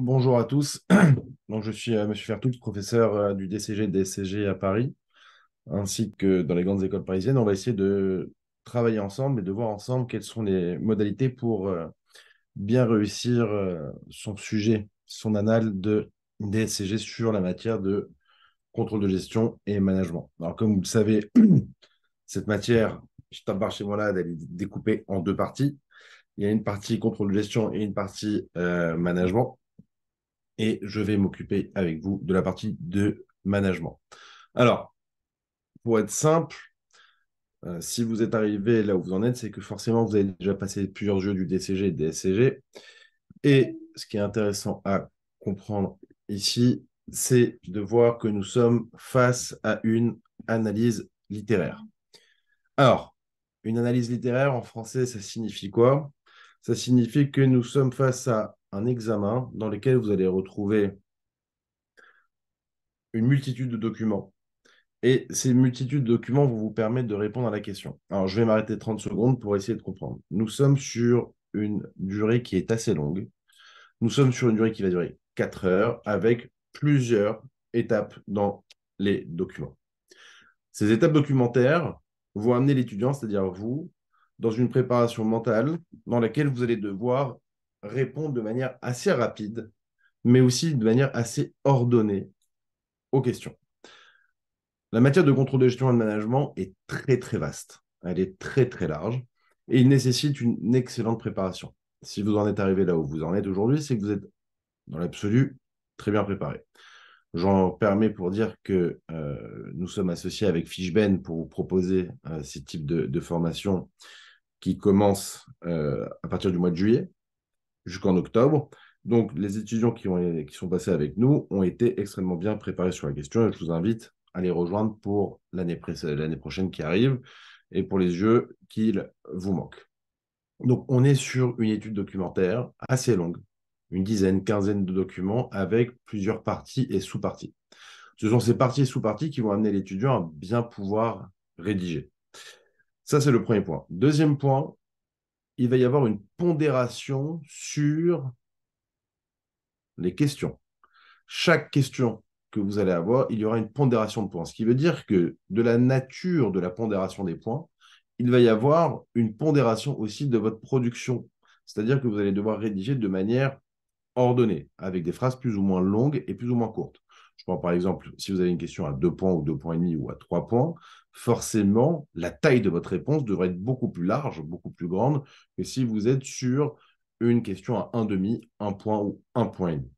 Bonjour à tous. Donc, je suis Monsieur Fertout, professeur du DCG et DSCG à Paris, ainsi que dans les grandes écoles parisiennes. On va essayer de travailler ensemble et de voir ensemble quelles sont les modalités pour bien réussir son sujet, son annale de DSCG sur la matière de contrôle de gestion et management. Alors, comme vous le savez, cette matière, je tape par chez moi là, elle est découpée en deux parties. Il y a une partie contrôle de gestion et une partie management. Et je vais m'occuper avec vous de la partie de management. Alors, pour être simple, si vous êtes arrivé là où vous en êtes, c'est que forcément, vous avez déjà passé plusieurs jeux du DCG et DSCG. Et ce qui est intéressant à comprendre ici, c'est de voir que nous sommes face à une analyse littéraire. Alors, une analyse littéraire en français, ça signifie quoi? Ça signifie que nous sommes face à un examen dans lequel vous allez retrouver une multitude de documents. Et ces multitudes de documents vont vous permettre de répondre à la question. Alors, je vais m'arrêter 30 secondes pour essayer de comprendre. Nous sommes sur une durée qui est assez longue. Nous sommes sur une durée qui va durer 4 heures avec plusieurs étapes dans les documents. Ces étapes documentaires vont amener l'étudiant, c'est-à-dire vous, dans une préparation mentale dans laquelle vous allez devoir répondre de manière assez rapide, mais aussi de manière assez ordonnée aux questions. La matière de contrôle de gestion et de management est très, très vaste. Elle est très, très large et il nécessite une excellente préparation. Si vous en êtes arrivé là où vous en êtes aujourd'hui, c'est que vous êtes, dans l'absolu, très bien préparé. J'en permets pour dire que nous sommes associés avec Fishben pour vous proposer ces types de formations qui commencent à partir du mois de juillet jusqu'en octobre. Donc, les étudiants qui sont passés avec nous ont été extrêmement bien préparés sur la question et je vous invite à les rejoindre pour l'année prochaine qui arrive et pour les jeux qu'il vous manque. Donc, on est sur une étude documentaire assez longue, une dizaine, quinzaine de documents avec plusieurs parties et sous-parties. Ce sont ces parties et sous-parties qui vont amener l'étudiant à bien pouvoir rédiger. Ça, c'est le premier point. Deuxième point, il va y avoir une pondération sur les questions. Chaque question que vous allez avoir, il y aura une pondération de points. Ce qui veut dire que de la nature de la pondération des points, il va y avoir une pondération aussi de votre production. C'est-à-dire que vous allez devoir rédiger de manière ordonnée, avec des phrases plus ou moins longues et plus ou moins courtes. Je prends par exemple, si vous avez une question à 2 points ou 2 points et demi ou à 3 points, forcément, la taille de votre réponse devrait être beaucoup plus large, beaucoup plus grande que si vous êtes sur une question à 1,5, 1 point ou 1 point et demi.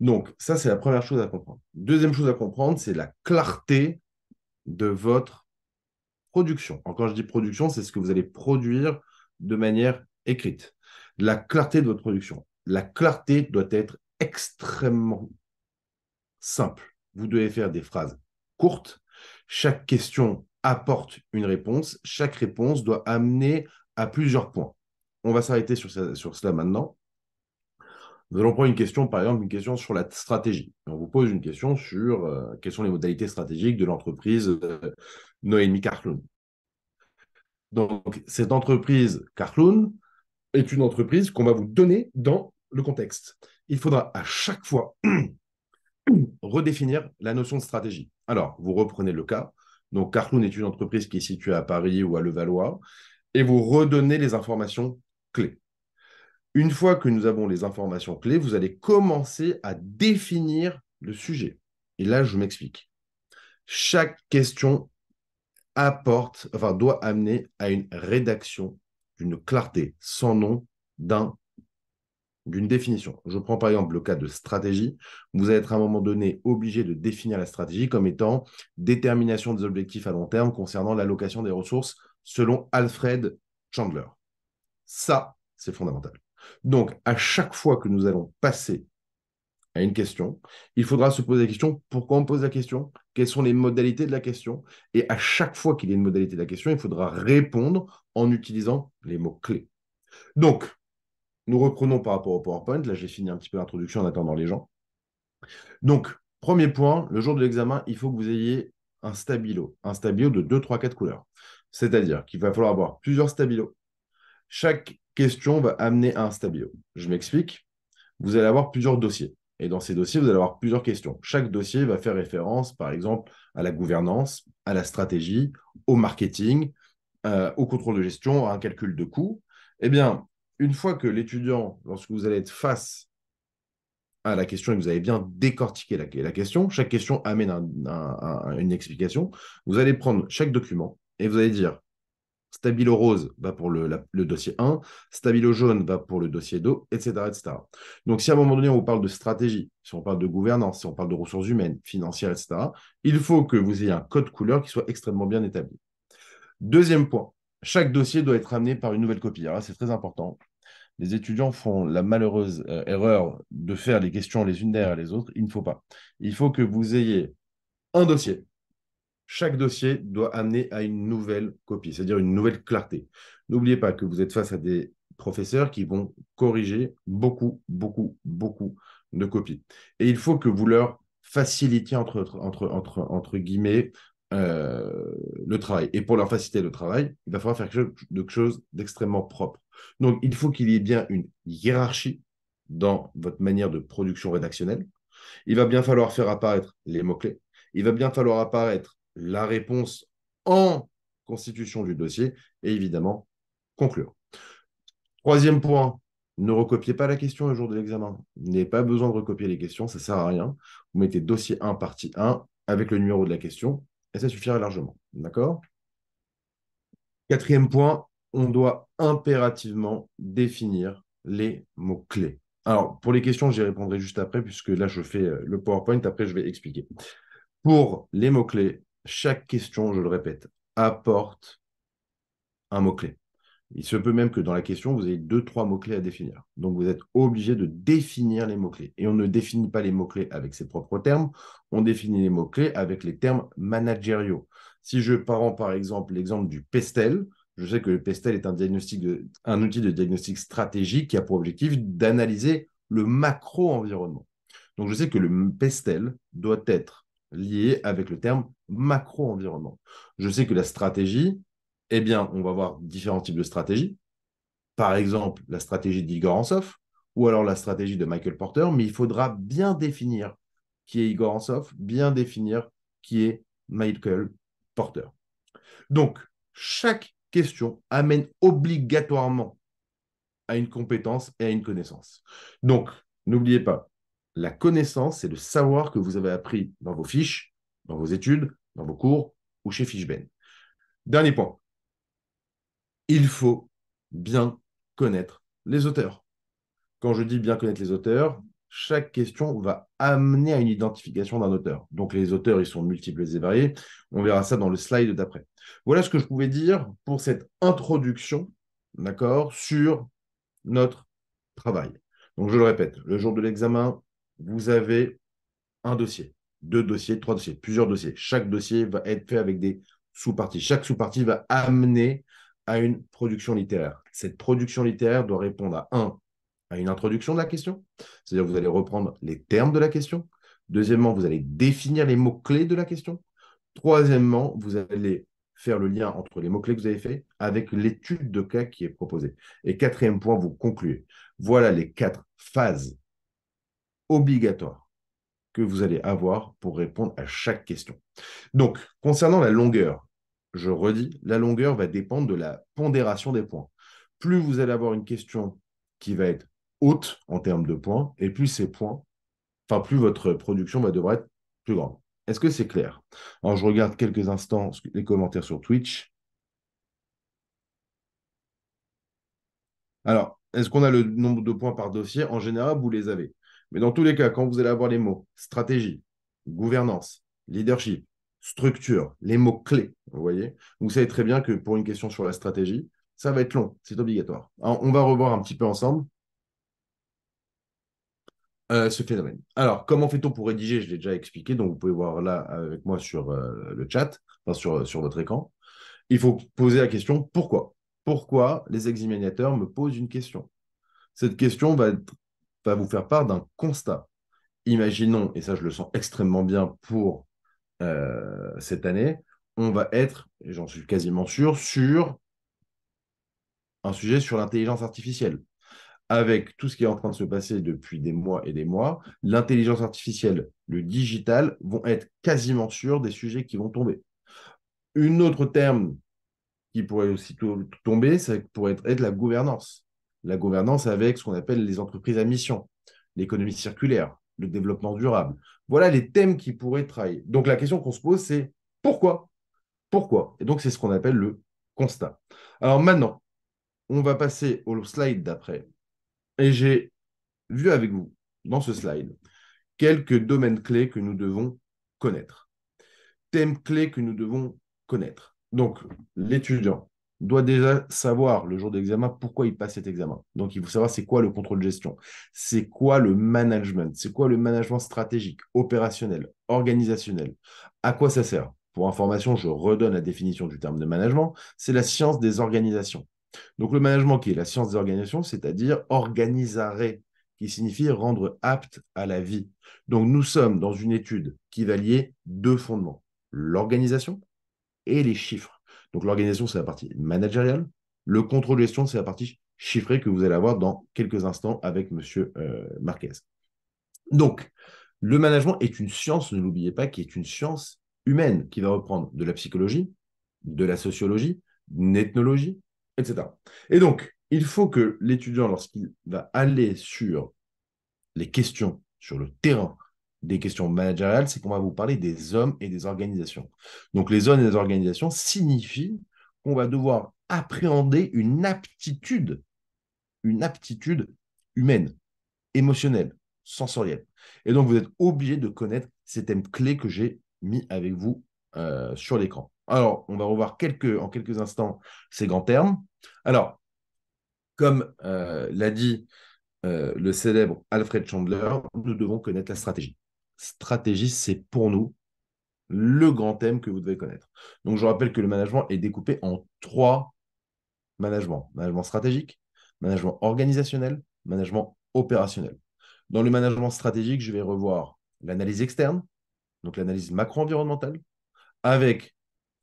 Donc, ça, c'est la première chose à comprendre. Deuxième chose à comprendre, c'est la clarté de votre production. Quand je dis production, c'est ce que vous allez produire de manière écrite. La clarté de votre production. La clarté doit être extrêmement simple. Vous devez faire des phrases courtes. Chaque question apporte une réponse. Chaque réponse doit amener à plusieurs points. On va s'arrêter sur cela maintenant. Nous allons prendre une question, par exemple, une question sur la stratégie. On vous pose une question sur quelles sont les modalités stratégiques de l'entreprise Noémie Carcloun. Donc, cette entreprise Carcloun est une entreprise qu'on va vous donner dans le contexte. Il faudra à chaque fois redéfinir la notion de stratégie. Alors, vous reprenez le cas. Donc, Carcloun est une entreprise qui est située à Paris ou à Levallois et vous redonnez les informations clés. Une fois que nous avons les informations clés, vous allez commencer à définir le sujet. Et là, je m'explique. Chaque question doit amener à une rédaction d'une clarté sans nom d'une définition. Je prends par exemple le cas de stratégie. Vous allez être à un moment donné obligé de définir la stratégie comme étant détermination des objectifs à long terme concernant l'allocation des ressources selon Alfred Chandler. Ça, c'est fondamental. Donc, à chaque fois que nous allons passer à une question, il faudra se poser la question, pourquoi on pose la question, quelles sont les modalités de la question, et à chaque fois qu'il y a une modalité de la question, il faudra répondre en utilisant les mots-clés. Donc, nous reprenons par rapport au PowerPoint. Là, j'ai fini un petit peu l'introduction en attendant les gens. Donc, premier point, le jour de l'examen, il faut que vous ayez un stabilo de 2, 3, 4 couleurs. C'est-à-dire qu'il va falloir avoir plusieurs stabilos. Chaque question va amener à un stabilo. Je m'explique. Vous allez avoir plusieurs dossiers. Et dans ces dossiers, vous allez avoir plusieurs questions. Chaque dossier va faire référence, par exemple, à la gouvernance, à la stratégie, au marketing, au contrôle de gestion, à un calcul de coûts. Eh bien, une fois que l'étudiant, lorsque vous allez être face à la question et que vous avez bien décortiqué la question, chaque question amène une explication. Vous allez prendre chaque document et vous allez dire Stabilo rose va pour le dossier 1, Stabilo jaune va pour le dossier 2, etc., etc. Donc, si à un moment donné, on vous parle de stratégie, si on parle de gouvernance, si on parle de ressources humaines, financières, etc., il faut que vous ayez un code couleur qui soit extrêmement bien établi. Deuxième point, chaque dossier doit être amené par une nouvelle copie. Alors là, c'est très important. Les étudiants font la malheureuse erreur de faire les questions les unes derrière les autres. Il ne faut pas. Il faut que vous ayez un dossier. Chaque dossier doit amener à une nouvelle copie, c'est-à-dire une nouvelle clarté. N'oubliez pas que vous êtes face à des professeurs qui vont corriger beaucoup, beaucoup, beaucoup de copies. Et il faut que vous leur facilitiez, entre guillemets, le travail. Et pour leur faciliter le travail, il va falloir faire quelque chose d'extrêmement propre. Donc, il faut qu'il y ait bien une hiérarchie dans votre manière de production rédactionnelle. Il va bien falloir faire apparaître les mots-clés. Il va bien falloir apparaître la réponse en constitution du dossier et évidemment conclure. Troisième point, ne recopiez pas la question le jour de l'examen. Vous n'avez pas besoin de recopier les questions, ça ne sert à rien. Vous mettez dossier 1, partie 1 avec le numéro de la question et ça suffira largement. D'accord? Quatrième point, on doit impérativement définir les mots-clés. Alors, pour les questions, j'y répondrai juste après, puisque là, je fais le PowerPoint, après, je vais expliquer. Pour les mots-clés, chaque question, je le répète, apporte un mot-clé. Il se peut même que dans la question, vous ayez deux, trois mots-clés à définir. Donc, vous êtes obligé de définir les mots-clés. Et on ne définit pas les mots-clés avec ses propres termes, on définit les mots-clés avec les termes managériaux. Si je prends par exemple l'exemple du PESTEL, je sais que le PESTEL est un outil de diagnostic stratégique qui a pour objectif d'analyser le macro-environnement. Donc, je sais que le PESTEL doit être lié avec le terme macro-environnement. Je sais que la stratégie, eh bien, on va voir différents types de stratégies. Par exemple, la stratégie d'Igor Ansoff ou alors la stratégie de Michael Porter, mais il faudra bien définir qui est Igor Ansoff, bien définir qui est Michael Porter. Donc, chaque question amène obligatoirement à une compétence et à une connaissance. Donc, n'oubliez pas, la connaissance, c'est le savoir que vous avez appris dans vos fiches, dans vos études, dans vos cours ou chez Fishben. Dernier point, il faut bien connaître les auteurs. Quand je dis bien connaître les auteurs, chaque question va amener à une identification d'un auteur. Donc les auteurs, ils sont multiples et variés. On verra ça dans le slide d'après. Voilà ce que je pouvais dire pour cette introduction, d'accord, sur notre travail. Donc je le répète, le jour de l'examen, vous avez un dossier, deux dossiers, trois dossiers, plusieurs dossiers. Chaque dossier va être fait avec des sous-parties. Chaque sous-partie va amener à une production littéraire. Cette production littéraire doit répondre à une introduction de la question, c'est-à-dire vous allez reprendre les termes de la question. Deuxièmement, vous allez définir les mots-clés de la question. Troisièmement, vous allez faire le lien entre les mots-clés que vous avez faits avec l'étude de cas qui est proposée. Et quatrième point, vous concluez. Voilà les 4 phases obligatoires que vous allez avoir pour répondre à chaque question. Donc, concernant la longueur, je redis, la longueur va dépendre de la pondération des points. Plus vous allez avoir une question qui va être haute en termes de points, et plus ces points, enfin, plus votre production devra être plus grande. Est-ce que c'est clair? Alors, je regarde quelques instants les commentaires sur Twitch. Alors, est-ce qu'on a le nombre de points par dossier? En général, vous les avez. Mais dans tous les cas, quand vous allez avoir les mots stratégie, gouvernance, leadership, structure, les mots clés, vous voyez, vous savez très bien que pour une question sur la stratégie, ça va être long, c'est obligatoire. Alors, on va revoir un petit peu ensemble ce phénomène. Alors, comment fait-on pour rédiger? Je l'ai déjà expliqué, donc vous pouvez voir là avec moi sur le chat, enfin sur votre écran. Il faut poser la question pourquoi? Pourquoi les examinateurs me posent une question? Cette question va vous faire part d'un constat. Imaginons, et ça je le sens extrêmement bien pour cette année, on va être, et j'en suis quasiment sûr, sur un sujet sur l'intelligence artificielle. avec tout ce qui est en train de se passer depuis des mois et des mois, l'intelligence artificielle, le digital vont être quasiment sûrs des sujets qui vont tomber. Une autre terme qui pourrait aussi tomber, ça pourrait être la gouvernance. La gouvernance avec ce qu'on appelle les entreprises à mission, l'économie circulaire, le développement durable. Voilà les thèmes qui pourraient travailler. Donc la question qu'on se pose, c'est pourquoi? Pourquoi? Et donc c'est ce qu'on appelle le constat. Alors maintenant, on va passer au slide d'après. Et j'ai vu avec vous, dans ce slide, quelques domaines clés que nous devons connaître. Thèmes clés que nous devons connaître. Donc, l'étudiant doit déjà savoir le jour d'examen pourquoi il passe cet examen. Donc, il faut savoir c'est quoi le contrôle de gestion, c'est quoi le management, c'est quoi le management stratégique, opérationnel, organisationnel, à quoi ça sert. Pour information, je redonne la définition du terme de management, c'est la science des organisations. Donc, le management qui est la science des organisations, c'est-à-dire organisare, qui signifie rendre apte à la vie. Donc, nous sommes dans une étude qui va lier deux fondements, l'organisation et les chiffres. Donc, l'organisation, c'est la partie managériale. Le contrôle de gestion, c'est la partie chiffrée que vous allez avoir dans quelques instants avec Monsieur Marquez. Donc, le management est une science, ne l'oubliez pas, qui est une science humaine, qui va reprendre de la psychologie, de la sociologie, d'une ethnologie, etc. Et donc, il faut que l'étudiant, lorsqu'il va aller sur les questions, sur le terrain des questions managériales, c'est qu'on va vous parler des hommes et des organisations. Donc, les hommes et les organisations signifient qu'on va devoir appréhender une aptitude humaine, émotionnelle, sensorielle. Et donc, vous êtes obligé de connaître ces thèmes clés que j'ai mis avec vous sur l'écran. Alors, on va revoir en quelques instants ces grands termes. Alors, comme l'a dit le célèbre Alfred Chandler, nous devons connaître la stratégie. Stratégie, c'est pour nous le grand thème que vous devez connaître. Donc, je rappelle que le management est découpé en trois managements. Management stratégique, management organisationnel, management opérationnel. Dans le management stratégique, je vais revoir l'analyse externe, donc l'analyse macro-environnementale, avec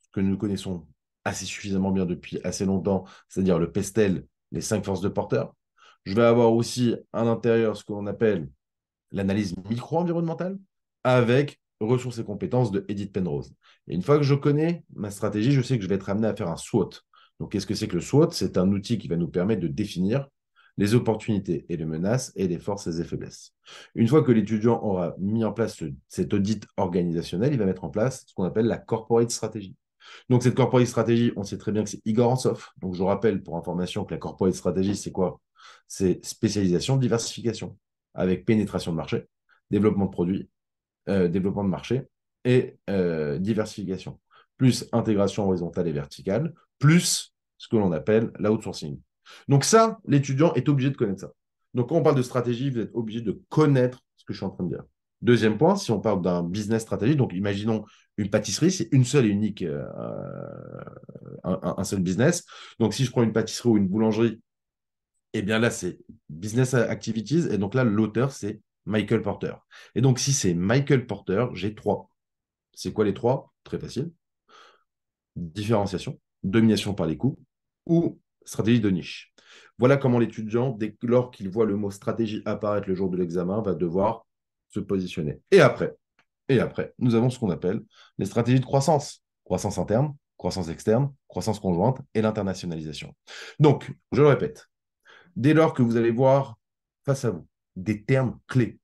ce que nous connaissons assez suffisamment bien depuis assez longtemps, c'est-à-dire le PESTEL, les 5 forces de porteur. Je vais avoir aussi à l'intérieur ce que l'on appelle l'analyse micro-environnementale avec ressources et compétences de Edith Penrose. Et une fois que je connais ma stratégie, je sais que je vais être amené à faire un SWOT. Donc, qu'est-ce que c'est que le SWOT? C'est un outil qui va nous permettre de définir les opportunités et les menaces et les forces et les faiblesses. Une fois que l'étudiant aura mis en place cet audit organisationnel, il va mettre en place ce qu'on appelle la corporate strategy. Donc, cette corporate strategy, on sait très bien que c'est Igor Ansoff. Donc, je rappelle pour information que la corporate strategy, c'est quoi? C'est spécialisation, diversification, avec pénétration de marché, développement de produits, développement de marché et diversification, plus intégration horizontale et verticale, plus ce que l'on appelle l'outsourcing. Donc, ça, l'étudiant est obligé de connaître ça. Donc, quand on parle de stratégie, vous êtes obligé de connaître ce que je suis en train de dire. Deuxième point, si on parle d'un business stratégie, donc imaginons une pâtisserie, c'est une seule et unique, un seul business. Donc, si je prends une pâtisserie ou une boulangerie, eh bien là, c'est business activities. Et donc là, l'auteur, c'est Michael Porter. Et donc, si c'est Michael Porter, j'ai trois. C'est quoi les trois? Très facile. Différenciation, domination par les coûts ou stratégie de niche. Voilà comment l'étudiant, dès lors qu'il voit le mot stratégie apparaître le jour de l'examen, va devoir se positionner. Et après, nous avons ce qu'on appelle les stratégies de croissance. Croissance interne, croissance externe, croissance conjointe et l'internationalisation. Donc, je le répète, dès lors que vous allez voir face à vous des termes clés,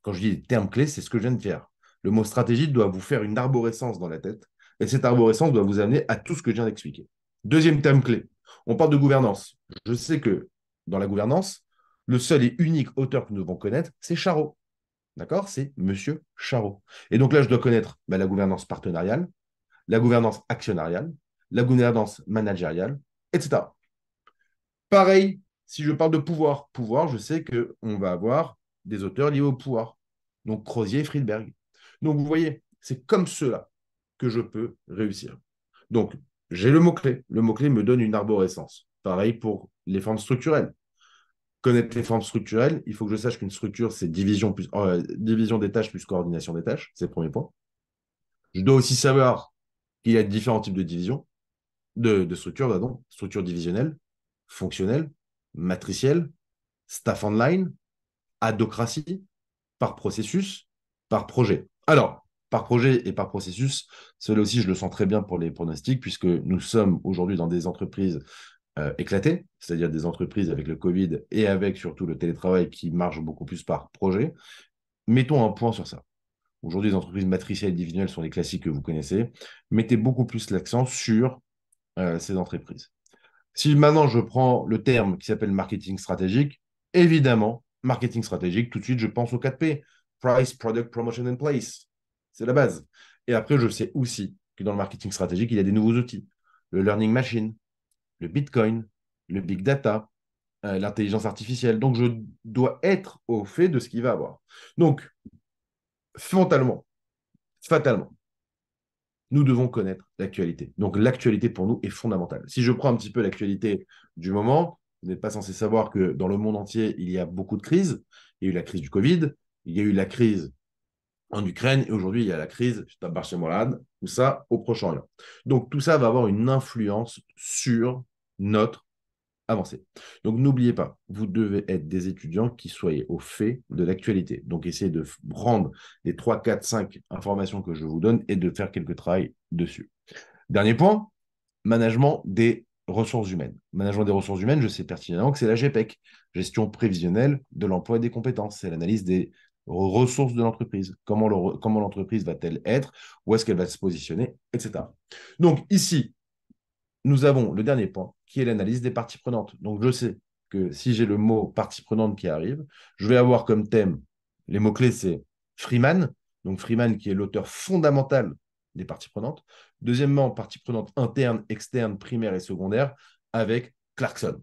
quand je dis des termes clés, c'est ce que je viens de faire. Le mot stratégie doit vous faire une arborescence dans la tête, et cette arborescence doit vous amener à tout ce que je viens d'expliquer. Deuxième terme clé, on parle de gouvernance. Je sais que dans la gouvernance, le seul et unique auteur que nous devons connaître, c'est Charot. D'accord? C'est Monsieur Charot. Et donc là, je dois connaître la gouvernance partenariale, la gouvernance actionnariale, la gouvernance managériale, etc. Pareil, si je parle de pouvoir, je sais qu'on va avoir des auteurs liés au pouvoir. Donc Crozier et Friedberg. Donc vous voyez, c'est comme cela que je peux réussir. Donc j'ai le mot-clé. Le mot-clé me donne une arborescence. Pareil pour les formes structurelles. Connaître les formes structurelles, il faut que je sache qu'une structure, c'est division des tâches plus coordination des tâches. C'est le premier point. Je dois aussi savoir qu'il y a différents types de division, de structures, pardon. Structure divisionnelle, fonctionnelle, matricielle, staff online, adocratie, par processus, par projet. Alors, par projet et par processus, cela aussi, je le sens très bien pour les pronostics, puisque nous sommes aujourd'hui dans des entreprises éclatées, c'est-à-dire des entreprises avec le Covid et avec surtout le télétravail qui marche beaucoup plus par projet. Mettons un point sur ça. Aujourd'hui, les entreprises matricielles et divisionelles sont les classiques que vous connaissez. Mettez beaucoup plus l'accent sur ces entreprises. Si maintenant je prends le terme qui s'appelle marketing stratégique, évidemment, marketing stratégique, tout de suite, je pense au 4P. Price, Product, Promotion and Place. C'est la base. Et après, je sais aussi que dans le marketing stratégique, il y a des nouveaux outils. Le learning machine, le Bitcoin, le big data, l'intelligence artificielle. Donc, je dois être au fait de ce qu'il va avoir. Donc, fatalement, fatalement, nous devons connaître l'actualité. Donc l'actualité pour nous est fondamentale. Si je prends un petit peu l'actualité du moment, vous n'êtes pas censé savoir que dans le monde entier, il y a beaucoup de crises. Il y a eu la crise du Covid, il y a eu la crise en Ukraine et aujourd'hui, il y a la crise, je tape chez Morad, tout ça au Proche-Orient. Donc tout ça va avoir une influence sur notre avancée. Donc n'oubliez pas, vous devez être des étudiants qui soient au fait de l'actualité. Donc essayez de prendre les 3, 4, 5 informations que je vous donne et de faire quelques travails dessus. Dernier point, management des ressources humaines. Management des ressources humaines, je sais pertinemment que c'est la GPEC, gestion prévisionnelle de l'emploi et des compétences. C'est l'analyse des ressources de l'entreprise. Comment l'entreprise va-t-elle être, où est-ce qu'elle va se positionner, etc. Donc ici, nous avons le dernier point, qui est l'analyse des parties prenantes. Donc, je sais que si j'ai le mot partie prenante qui arrive, je vais avoir comme thème, les mots-clés, c'est Freeman. Donc, Freeman qui est l'auteur fondamental des parties prenantes. Deuxièmement, partie prenante interne, externe, primaire et secondaire, avec Clarkson.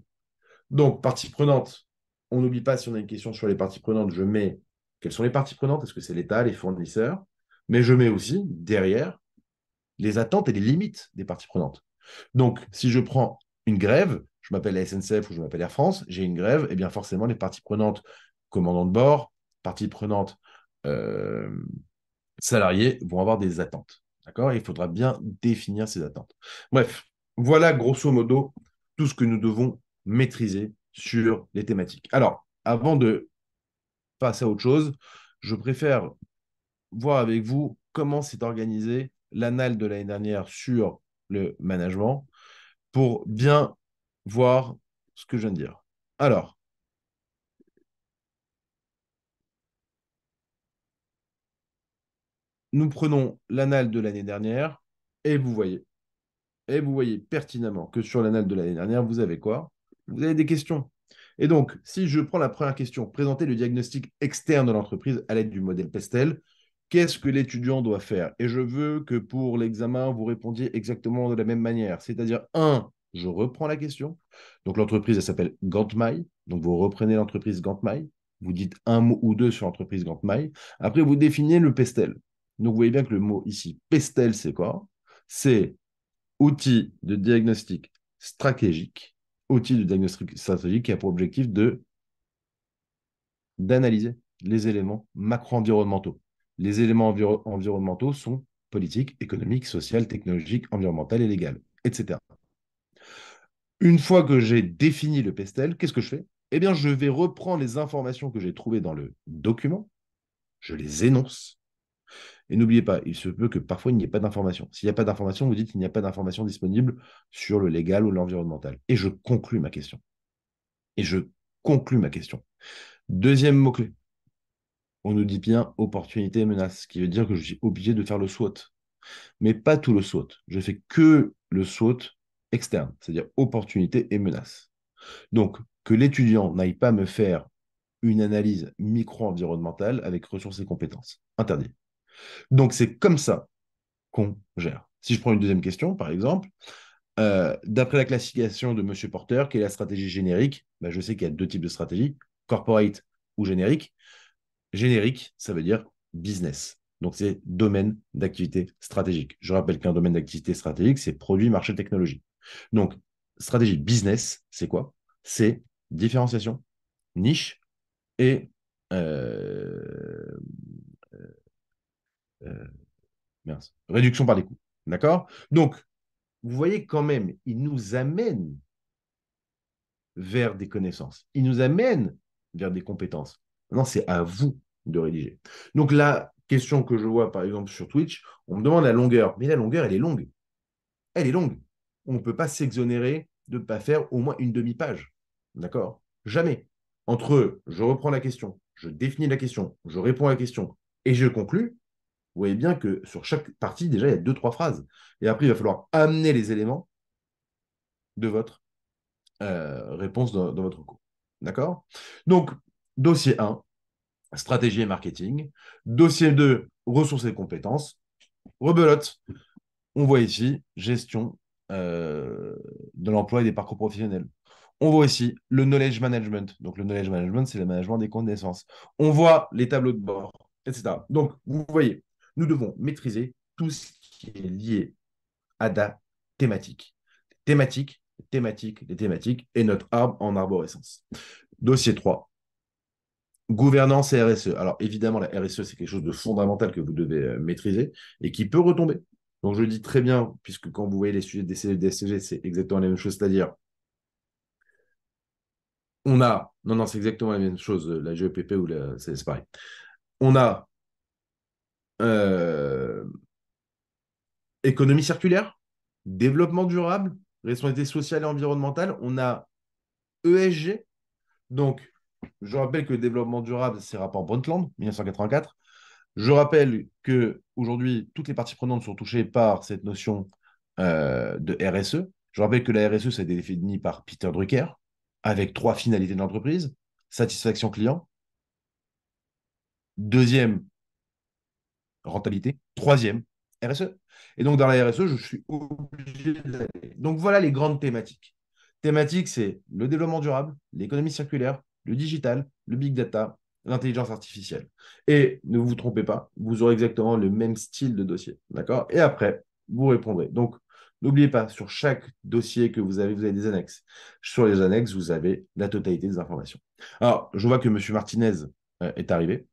Donc, partie prenante, on n'oublie pas, si on a une question sur les parties prenantes, je mets quelles sont les parties prenantes, est-ce que c'est l'État, les fournisseurs, mais je mets aussi derrière les attentes et les limites des parties prenantes. Donc, si je prends une grève, je m'appelle la SNCF ou je m'appelle Air France, j'ai une grève, et eh bien forcément, les parties prenantes, commandant de bord, parties prenantes, euh, salariés, vont avoir des attentes. D'accord? Il faudra bien définir ces attentes. Bref, voilà grosso modo tout ce que nous devons maîtriser sur les thématiques. Alors, avant de passer à autre chose, je préfère voir avec vous comment s'est organisé l'annale de l'année dernière sur le management pour bien voir ce que je viens de dire. Alors, nous prenons l'annale de l'année dernière et vous voyez pertinemment que sur l'annale de l'année dernière, vous avez quoi? Vous avez des questions. Et donc, si je prends la première question, présenter le diagnostic externe de l'entreprise à l'aide du modèle Pestel, qu'est-ce que l'étudiant doit faire? Et je veux que pour l'examen, vous répondiez exactement de la même manière. C'est-à-dire, un, je reprends la question. Donc, l'entreprise, elle s'appelle Gantmai. Donc, vous reprenez l'entreprise Gantmai. Vous dites un mot ou deux sur l'entreprise Gantmai. Après, vous définissez le Pestel. Donc, vous voyez bien que le mot ici, Pestel, c'est quoi? C'est outil de diagnostic stratégique, outil de diagnostic stratégique qui a pour objectif d'analyser les éléments macro-environnementaux. Les éléments environnementaux sont politiques, économiques, sociales, technologiques, environnementales et légales, etc. Une fois que j'ai défini le pestel, qu'est-ce que je fais? Eh bien, je vais reprendre les informations que j'ai trouvées dans le document, je les énonce. Et n'oubliez pas, il se peut que parfois il n'y ait pas d'information. S'il n'y a pas d'information, vous dites qu'il n'y a pas d'information disponible sur le légal ou l'environnemental. Et je conclus ma question. Et je conclus ma question. Deuxième mot-clé. On nous dit bien opportunité et menace, ce qui veut dire que je suis obligé de faire le SWOT. Mais pas tout le SWOT. Je fais que le SWOT externe, c'est-à-dire opportunité et menace. Donc, que l'étudiant n'aille pas me faire une analyse micro-environnementale avec ressources et compétences. Interdit. Donc, c'est comme ça qu'on gère. Si je prends une deuxième question, par exemple, d'après la classification de Monsieur Porter, quelle est la stratégie générique? Ben, je sais qu'il y a deux types de stratégies, corporate ou générique. Générique, ça veut dire business. Donc, c'est domaine d'activité stratégique. Je rappelle qu'un domaine d'activité stratégique, c'est produit, marché, technologie. Donc, stratégie business, c'est quoi? C'est différenciation, niche et euh, euh, réduction par les coûts. D'accord? Donc, vous voyez quand même, il nous amène vers des connaissances. Il nous amène vers des compétences. Maintenant, c'est à vous de rédiger. Donc, la question que je vois, par exemple, sur Twitch, on me demande la longueur. Mais la longueur, elle est longue. Elle est longue. On ne peut pas s'exonérer de ne pas faire au moins une demi-page. D'accord? Jamais. Entre je reprends la question, je définis la question, je réponds à la question et je conclus, vous voyez bien que sur chaque partie, déjà, il y a deux, trois phrases. Et après, il va falloir amener les éléments de votre réponse dans votre cours. D'accord? Donc, dossier 1, stratégie et marketing. Dossier 2, ressources et compétences. Rebelote. On voit ici gestion de l'emploi et des parcours professionnels. On voit ici le knowledge management. Donc, le knowledge management, c'est le management des connaissances. On voit les tableaux de bord, etc. Donc, vous voyez, nous devons maîtriser tout ce qui est lié à la thématique. Thématique, thématique, les thématiques et notre arbre en arborescence. Dossier 3, gouvernance et RSE. Alors, évidemment, la RSE, c'est quelque chose de fondamental que vous devez maîtriser et qui peut retomber. Donc, je dis très bien, puisque quand vous voyez les sujets des CE, des SCG, c'est exactement la même chose, c'est-à-dire, on a, non, non, c'est exactement la même chose, la GEPP ou la, c'est pareil. On a euh, économie circulaire, développement durable, responsabilité sociale et environnementale. On a ESG. Donc, je rappelle que le développement durable, c'est rapport Brundtland, 1984. Je rappelle que aujourd'hui, toutes les parties prenantes sont touchées par cette notion de RSE. Je rappelle que la RSE, ça a été défini par Peter Drucker, avec trois finalités de l'entreprise. Satisfaction client. Deuxième, rentabilité. Troisième, RSE. Et donc, dans la RSE, je suis obligé d'aller. Donc, voilà les grandes thématiques. Thématiques, c'est le développement durable, l'économie circulaire, le digital, le big data, l'intelligence artificielle. Et ne vous trompez pas, vous aurez exactement le même style de dossier. D'accord? Et après, vous répondrez. Donc, n'oubliez pas, sur chaque dossier que vous avez des annexes. Sur les annexes, vous avez la totalité des informations. Alors, je vois que M. Martinez est arrivé.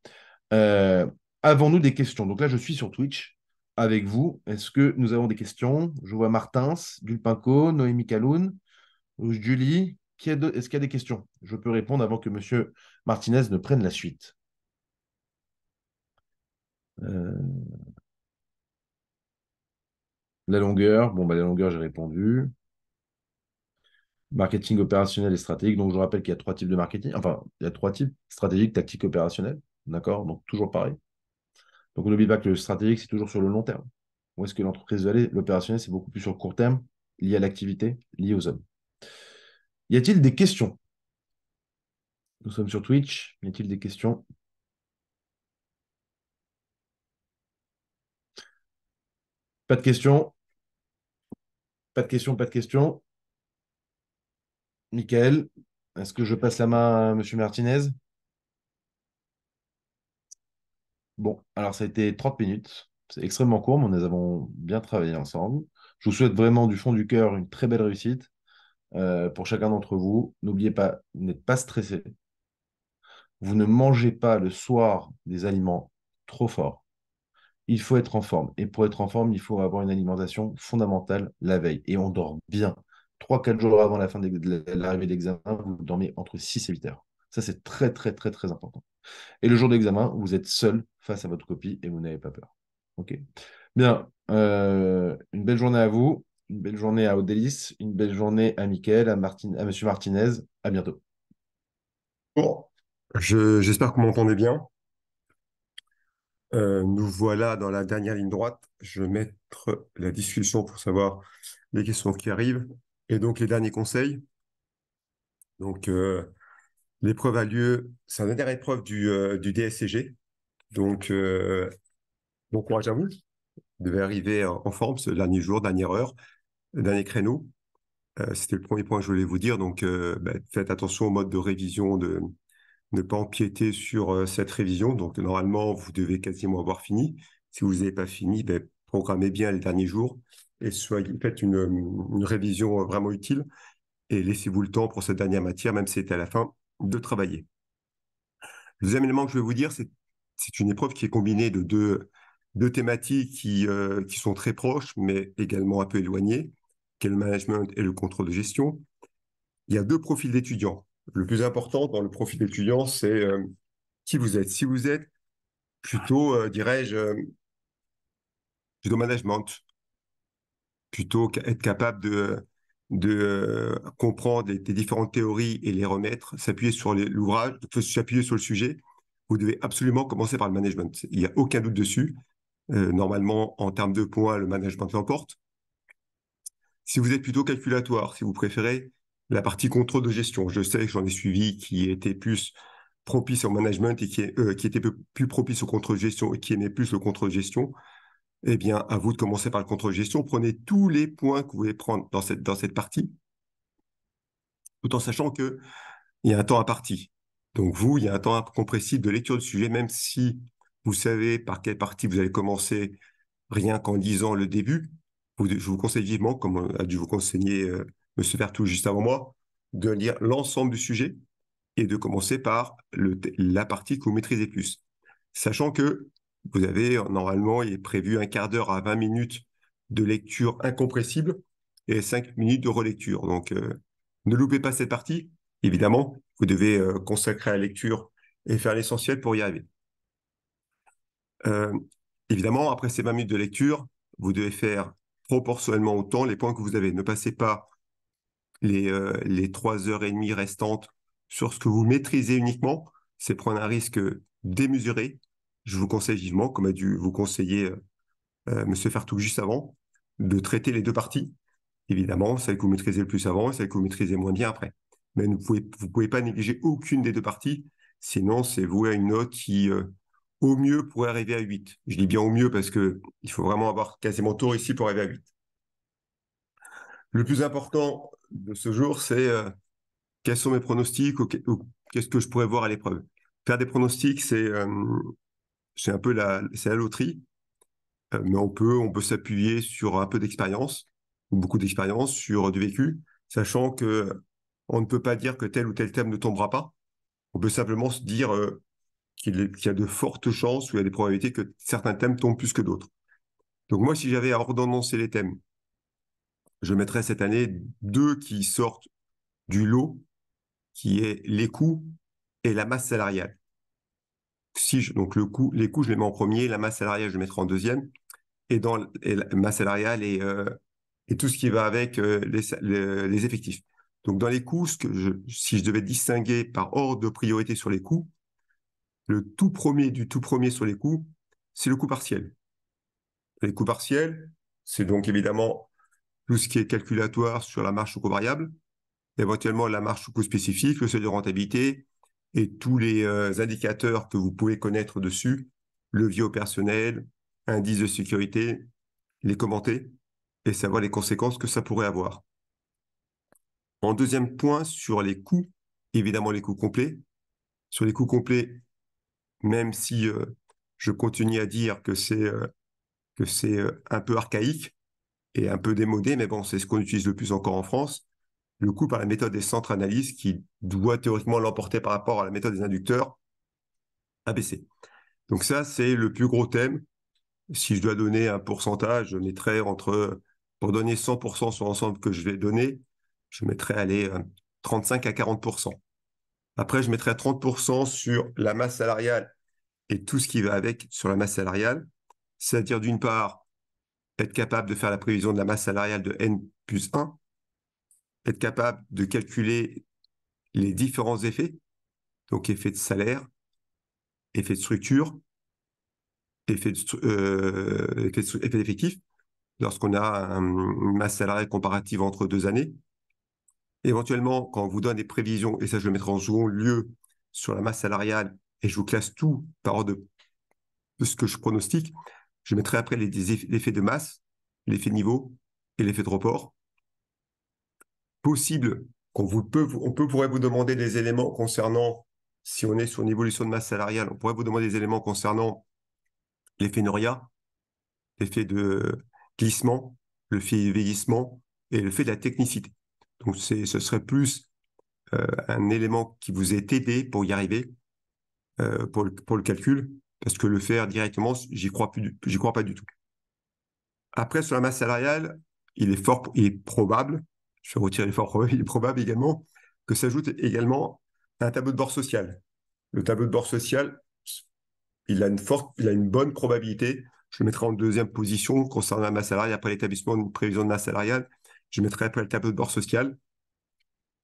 Euh, Avons-nous des questions? Donc là, je suis sur Twitch avec vous. Est-ce que nous avons des questions? Je vois Martins, Dulpinco, Noémie Kaloun, Julie. Est-ce qu'il y a des questions? Je peux répondre avant que Monsieur Martinez ne prenne la suite. Euh, la longueur. Bon, bah, la longueur, j'ai répondu. Marketing opérationnel et stratégique. Donc, je rappelle qu'il y a trois types de marketing. Enfin, il y a trois types, stratégique, tactique, opérationnel. D'accord? Donc, toujours pareil. Donc, on n'oublie pas que le stratégique, c'est toujours sur le long terme. Où est-ce que l'entreprise va aller? L'opérationnel, c'est beaucoup plus sur le court terme, lié à l'activité, lié aux hommes. Y a-t-il des questions? Nous sommes sur Twitch. Y a-t-il des questions? Pas de questions? Pas de questions, pas de questions. Michael, est-ce que je passe la main à Monsieur Martinez? Bon, alors ça a été 30 minutes. C'est extrêmement court, mais nous avons bien travaillé ensemble. Je vous souhaite vraiment du fond du cœur une très belle réussite pour chacun d'entre vous. N'oubliez pas, vous n'êtes pas stressé. Vous ne mangez pas le soir des aliments trop forts. Il faut être en forme. Et pour être en forme, il faut avoir une alimentation fondamentale la veille. Et on dort bien. 3 4 jours avant la fin de l'arrivée de l'examen, vous dormez entre 6 et 8 heures. Ça, c'est très, très, très, très important. Et le jour d'examen, vous êtes seul face à votre copie et vous n'avez pas peur. OK? Bien. Une belle journée à vous. Une belle journée à Odélis. Une belle journée à Mickaël, à Monsieur Martinez. À bientôt. Bon, j'espère que vous m'entendez bien. Nous voilà dans la dernière ligne droite. Je vais mettre la discussion pour savoir les questions qui arrivent. Et donc, les derniers conseils. Donc, l'épreuve a lieu, c'est la dernière épreuve du DSCG. Donc, bon courage à vous. Vous devez arriver en forme ce dernier jour, dernière heure, le dernier créneau. C'était le premier point que je voulais vous dire. Donc, faites attention au mode de révision, de ne pas empiéter sur cette révision. Donc, normalement, vous devez quasiment avoir fini. Si vous n'avez pas fini, programmez bien les derniers jours et faites une révision vraiment utile et laissez-vous le temps pour cette dernière matière, même si c'est à la fin, de travailler. Le deuxième élément que je vais vous dire, c'est une épreuve qui est combinée de deux thématiques qui sont très proches, mais également un peu éloignées, qui est le management et le contrôle de gestion. Il y a deux profils d'étudiants. le plus important dans le profil d'étudiant, c'est qui vous êtes. Si vous êtes plutôt, dirais-je, plutôt management, plutôt être capable de comprendre les différentes théories et les remettre, s'appuyer sur l'ouvrage, s'appuyer sur le sujet, vous devez absolument commencer par le management. Il n'y a aucun doute dessus. Normalement, en termes de points, le management l'emporte. Si vous êtes plutôt calculatoire, si vous préférez la partie contrôle de gestion, je sais que j'en ai suivi qui était plus propice au management et qui était plus propice au contrôle de gestion et qui aimait plus le contrôle de gestion, eh bien, à vous de commencer par le contrôle de gestion. Prenez tous les points que vous voulez prendre dans cette partie, tout en sachant qu'il y a un temps imparti. Donc, vous, il y a un temps compressible de lecture du sujet, même si vous savez par quelle partie vous allez commencer, rien qu'en lisant le début. Je vous conseille vivement, comme a dû vous conseiller M. Vertou juste avant moi, de lire l'ensemble du sujet et de commencer par la partie que vous maîtrisez plus. Sachant que vous avez, normalement, il est prévu un quart d'heure à 20 minutes de lecture incompressible et 5 minutes de relecture. Donc, ne loupez pas cette partie. Évidemment, vous devez consacrer à la lecture et faire l'essentiel pour y arriver. Euh, Évidemment, après ces 20 minutes de lecture, vous devez faire proportionnellement au temps les points que vous avez. Ne passez pas les 3 heures et demie restantes sur ce que vous maîtrisez uniquement. C'est prendre un risque démesuré. Je vous conseille vivement, comme a dû vous conseiller M. Fertoug juste avant, de traiter les deux parties. Évidemment, celle que vous maîtrisez le plus avant et celle que vous maîtrisez moins bien après. Mais vous pouvez pas négliger aucune des deux parties, sinon c'est voué à une note qui, au mieux, pourrait arriver à 8. Je dis bien au mieux parce que il faut vraiment avoir quasiment tout réussi pour arriver à 8. Le plus important de ce jour, c'est quels sont mes pronostics ou qu'est-ce que je pourrais voir à l'épreuve. Faire des pronostics, c'est un peu c'est la loterie, mais on peut s'appuyer sur un peu d'expérience, ou beaucoup d'expérience, sur du vécu, sachant que on ne peut pas dire que tel ou tel thème ne tombera pas. On peut simplement se dire qu'il y a de fortes chances ou il y a des probabilités que certains thèmes tombent plus que d'autres. Donc moi, si j'avais à ordonnancer les thèmes, je mettrais cette année deux qui sortent du lot, qui est les coûts et la masse salariale. Donc les coûts, je les mets en premier, la masse salariale, je les mettrai en deuxième, et la masse salariale et tout ce qui va avec les effectifs. Donc dans les coûts, si je devais distinguer par ordre de priorité sur les coûts, le tout premier du tout premier sur les coûts, c'est le coût partiel. Les coûts partiels, c'est donc évidemment tout ce qui est calculatoire sur la marge au coût variable, éventuellement la marge au coût spécifique, le seuil de rentabilité et tous les indicateurs que vous pouvez connaître dessus, levier opérationnel, indice de sécurité, les commenter et savoir les conséquences que ça pourrait avoir. En deuxième point, sur les coûts, évidemment les coûts complets. Sur les coûts complets, même si je continue à dire que c'est un peu archaïque et un peu démodé, mais bon, c'est ce qu'on utilise le plus encore en France, le coût par la méthode des centres analyses qui doit théoriquement l'emporter par rapport à la méthode des inducteurs ABC. Donc ça, c'est le plus gros thème. Si je dois donner un pourcentage, je mettrais pour donner 100% sur l'ensemble que je vais donner, je mettrais, allez, 35 à 40%. Après, je mettrais 30% sur la masse salariale et tout ce qui va avec sur la masse salariale. C'est-à-dire, d'une part, être capable de faire la prévision de la masse salariale de N plus 1, être capable de calculer les différents effets, donc effet de salaire, effet de structure, effet d'effectif, lorsqu'on a une masse salariale comparative entre 2 années. Éventuellement, quand on vous donne des prévisions, et ça je le mettrai en second lieu sur la masse salariale, et je vous classe tout par ordre de ce que je pronostique, je mettrai après l'effet de masse, l'effet de niveau et l'effet de report. Possible pourrait vous demander des éléments concernant, si on est sur une évolution de masse salariale, on pourrait vous demander des éléments concernant l'effet Noria, l'effet de glissement, le fait de vieillissement et le fait de la technicité. Donc ce serait plus un élément qui vous est aidé pour y arriver, pour le calcul, parce que le faire directement, j'y crois pas du tout. Après, sur la masse salariale, il est probable, je vais retirer les fort probable, il est probable également que s'ajoute également un tableau de bord social. Le tableau de bord social, il a une bonne probabilité. Je le mettrai en deuxième position concernant la masse salariale. Après l'établissement d'une prévision de masse salariale, je mettrai après le tableau de bord social,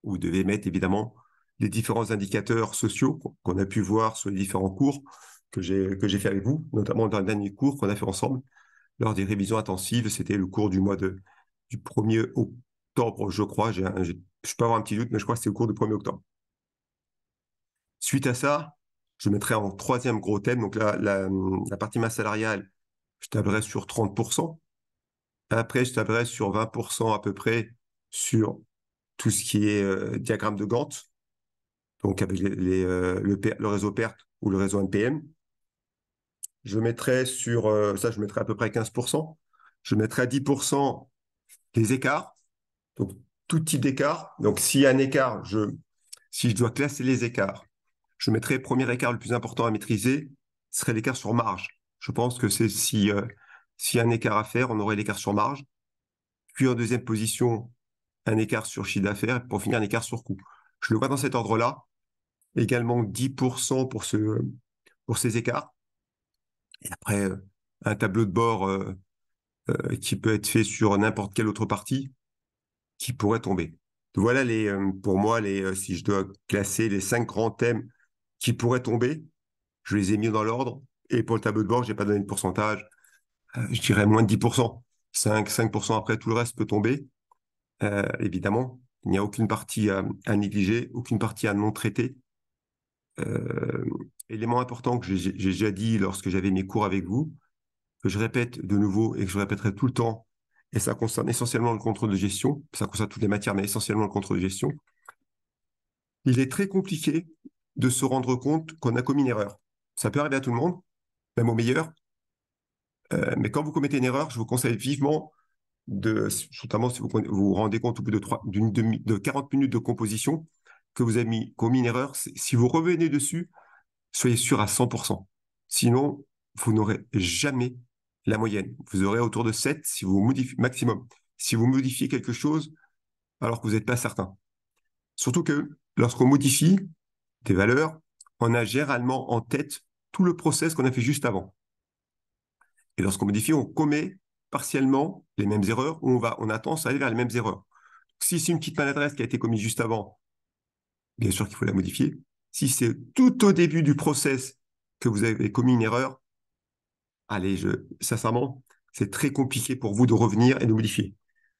où vous devez mettre évidemment les différents indicateurs sociaux qu'on a pu voir sur les différents cours que j'ai fait avec vous, notamment dans le dernier cours qu'on a fait ensemble lors des révisions intensives. C'était le cours du 1er octobre, je crois. Je peux avoir un petit doute, mais je crois que c'est le cours du 1er octobre. Suite à ça, je mettrai en troisième gros thème, donc la partie masse salariale, je tablerai sur 30%. Après, je tablerai sur 20% à peu près sur tout ce qui est diagramme de Gantt, donc avec le réseau PERT ou le réseau NPM. Je mettrai ça, je mettrai à peu près 15%. Je mettrai à 10% les écarts, donc tout type d'écart. Donc s'il y a un écart, si je dois classer les écarts, je mettrai le premier écart le plus important à maîtriser, ce serait l'écart sur marge. Je pense que s'il y a un écart à faire, on aurait l'écart sur marge. Puis en deuxième position, un écart sur chiffre d'affaires, et pour finir, un écart sur coût. Je le vois dans cet ordre-là. Également 10% pour ces écarts. Et après, un tableau de bord qui peut être fait sur n'importe quelle autre partie qui pourrait tomber. Voilà pour moi, si je dois classer les 5 grands thèmes qui pourraient tomber, je les ai mis dans l'ordre. Et pour le tableau de bord, je n'ai pas donné de pourcentage. Je dirais moins de 10%. 5% après, tout le reste peut tomber. Évidemment, il n'y a aucune partie à négliger, aucune partie à non traiter. Euh, Élément important que j'ai déjà dit lorsque j'avais mes cours avec vous, que je répète de nouveau et que je répéterai tout le temps, et ça concerne essentiellement le contrôle de gestion, ça concerne toutes les matières, mais essentiellement le contrôle de gestion. Il est très compliqué de se rendre compte qu'on a commis une erreur. Ça peut arriver à tout le monde, même au meilleur, mais quand vous commettez une erreur, je vous conseille vivement notamment si vous vous rendez compte au bout de 40 minutes de composition que vous avez commis une erreur, si vous revenez dessus, soyez sûr à 100%. Sinon, vous n'aurez jamais la moyenne. Vous aurez autour de 7 si vous modifiez, maximum. Si vous modifiez quelque chose alors que vous n'êtes pas certain. Surtout que lorsqu'on modifie des valeurs, on a généralement en tête tout le process qu'on a fait juste avant. Et lorsqu'on modifie, on commet partiellement les mêmes erreurs ou on a tendance à aller vers les mêmes erreurs. Si c'est une petite maladresse qui a été commise juste avant, bien sûr qu'il faut la modifier. Si c'est tout au début du process que vous avez commis une erreur, allez, sincèrement, c'est très compliqué pour vous de revenir et de modifier.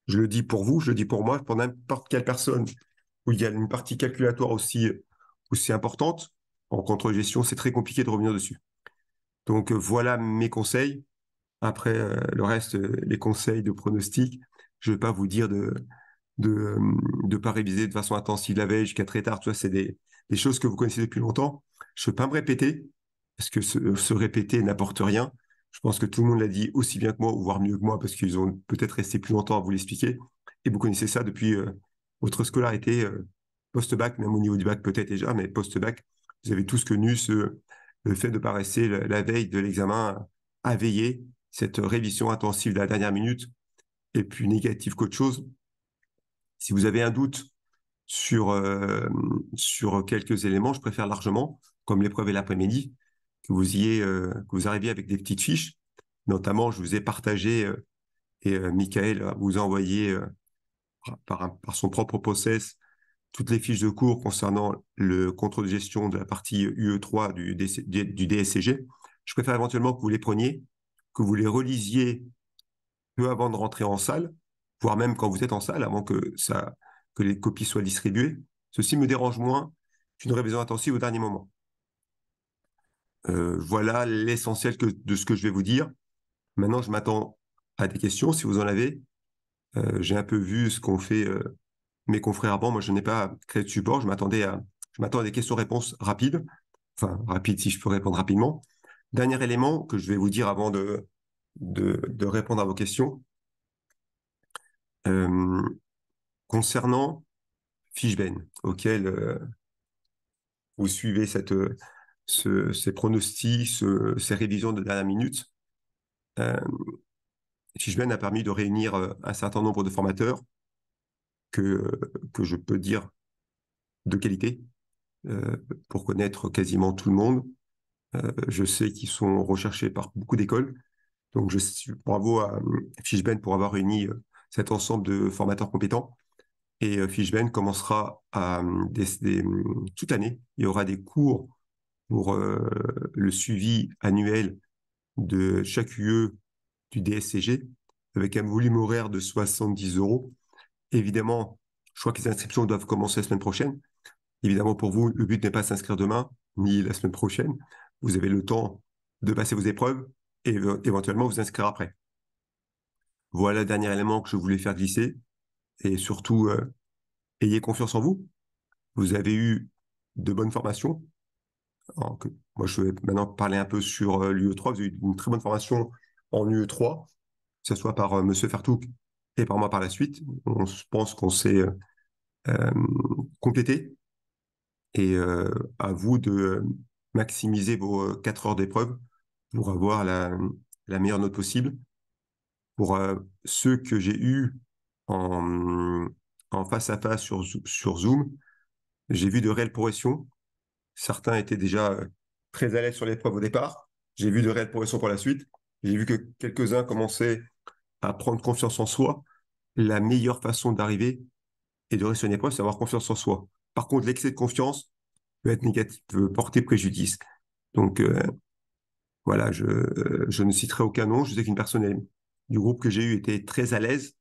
Je le dis pour vous, je le dis pour moi, pour n'importe quelle personne où il y a une partie calculatoire aussi importante, en contre-gestion, c'est très compliqué de revenir dessus. Donc voilà mes conseils. Après, le reste, les conseils de pronostic, je ne vais pas vous dire de de pas réviser de façon intensive la veille jusqu'à très tard. Tout ça, c'est des choses que vous connaissez depuis longtemps. Je ne veux pas me répéter, parce que se répéter n'apporte rien. Je pense que tout le monde l'a dit aussi bien que moi, voire mieux que moi, parce qu'ils ont peut-être resté plus longtemps à vous l'expliquer. Et vous connaissez ça depuis votre scolarité post-bac, même au niveau du bac peut-être déjà, mais post-bac, vous avez tous connu le fait de ne pas rester la veille de l'examen à veiller, cette révision intensive de la dernière minute, et plus négative qu'autre chose. Si vous avez un doute sur quelques éléments, je préfère largement, comme l'épreuve est l'après-midi, que vous arriviez avec des petites fiches. Notamment, je vous ai partagé, et Michael vous a envoyé par son propre process toutes les fiches de cours concernant le contrôle de gestion de la partie UE3 du DSCG. Je préfère éventuellement que vous les preniez, que vous les relisiez peu avant de rentrer en salle, voire même quand vous êtes en salle, avant que les copies soient distribuées. Ceci me dérange moins qu'une révision intensive au dernier moment. Voilà l'essentiel de ce que je vais vous dire. Maintenant, je m'attends à des questions, si vous en avez. J'ai un peu vu ce qu'ont fait mes confrères avant. Moi, je n'ai pas créé de support. Je m'attends à des questions-réponses rapides. Enfin, rapides si je peux répondre rapidement. Dernier élément que je vais vous dire avant de répondre à vos questions. Euh, Concernant Fishben, auquel vous suivez ces pronostics, ces révisions de dernière minute, euh, Fishben a permis de réunir un certain nombre de formateurs que je peux dire de qualité pour connaître quasiment tout le monde. Je sais qu'ils sont recherchés par beaucoup d'écoles. Donc, bravo à Fishben pour avoir réuni cet ensemble de formateurs compétents. Et Fishben commencera toute année. Il y aura des cours pour le suivi annuel de chaque UE du DSCG avec un volume horaire de 70 euros. Évidemment, je crois que les inscriptions doivent commencer la semaine prochaine. Évidemment, pour vous, le but n'est pas de s'inscrire demain ni la semaine prochaine. Vous avez le temps de passer vos épreuves et éventuellement vous inscrire après. Voilà le dernier élément que je voulais faire glisser. Et surtout, ayez confiance en vous. Vous avez eu de bonnes formations. Moi, je vais maintenant parler un peu sur l'UE3. Vous avez eu une très bonne formation en UE3, que ce soit par Monsieur Fertouk et par moi par la suite. On pense qu'on s'est euh, complété. Et à vous de maximiser vos 4 heures d'épreuve pour avoir la meilleure note possible. Pour ceux que j'ai eus en, en face à face sur Zoom, j'ai vu de réelles progressions. Certains étaient déjà très à l'aise sur l'épreuve au départ. J'ai vu de réelles progressions pour la suite. J'ai vu que quelques-uns commençaient à prendre confiance en soi. La meilleure façon d'arriver et de réussir une épreuve, c'est avoir confiance en soi. Par contre, l'excès de confiance peut être négatif, peut porter préjudice. Donc, voilà, je ne citerai aucun nom. Je sais qu'une personne du groupe que j'ai eu était très à l'aise,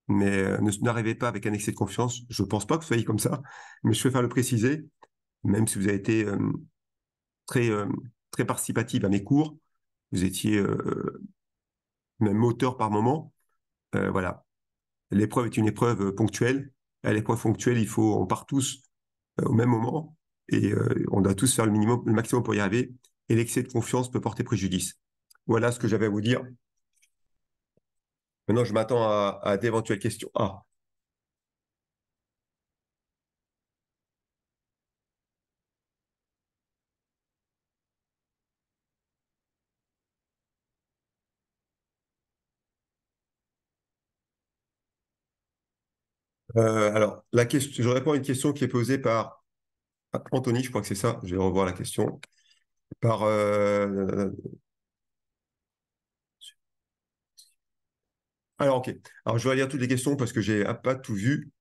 mais n'arrivait pas avec un excès de confiance. Je ne pense pas que vous soyez comme ça, mais je préfère le préciser, même si vous avez été très, très participative à mes cours, vous étiez même moteur par moment. Voilà, l'épreuve est une épreuve ponctuelle. À l'épreuve ponctuelle, on part tous au même moment et on doit tous faire le minimum, le maximum pour y arriver. Et l'excès de confiance peut porter préjudice. Voilà ce que j'avais à vous dire. Maintenant, je m'attends à d'éventuelles questions. Ah, alors, je réponds à une question qui est posée par Anthony, je crois que c'est ça. Je vais revoir la question. Par, alors, ok. Alors, je vais lire toutes les questions parce que j'ai pas tout vu.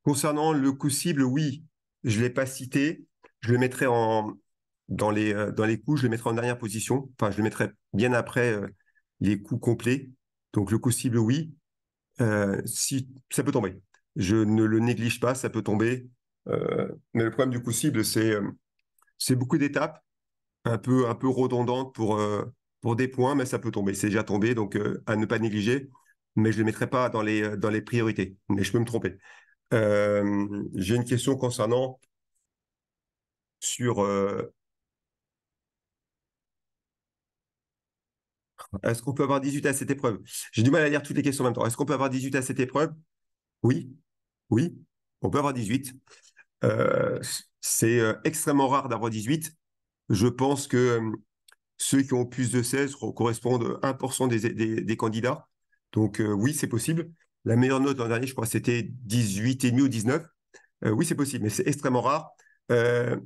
Concernant le coup cible, oui, je ne l'ai pas cité. Je le mettrai dans les coups, je le mettrai en dernière position. Enfin, je le mettrai bien après les coups complets. Donc, le coup cible, oui. Si ça peut tomber. Je ne le néglige pas, ça peut tomber. Mais le problème du coup cible, c'est beaucoup d'étapes, un peu redondantes pour des points, mais ça peut tomber. C'est déjà tombé, donc à ne pas négliger. Mais je ne le mettrai pas dans les priorités. Mais je peux me tromper. J'ai une question concernant sur est-ce qu'on peut avoir 18 à cette épreuve? J'ai du mal à lire toutes les questions en même temps. Est-ce qu'on peut avoir 18 à cette épreuve? Oui, oui, on peut avoir 18. Euh, c'est extrêmement rare d'avoir 18. Je pense que ceux qui ont plus de 16 correspondent à 1% des candidats. Donc oui, c'est possible. La meilleure note l'an dernier, je crois, c'était 18,5 ou 19. Oui, c'est possible, mais c'est extrêmement rare. Euh,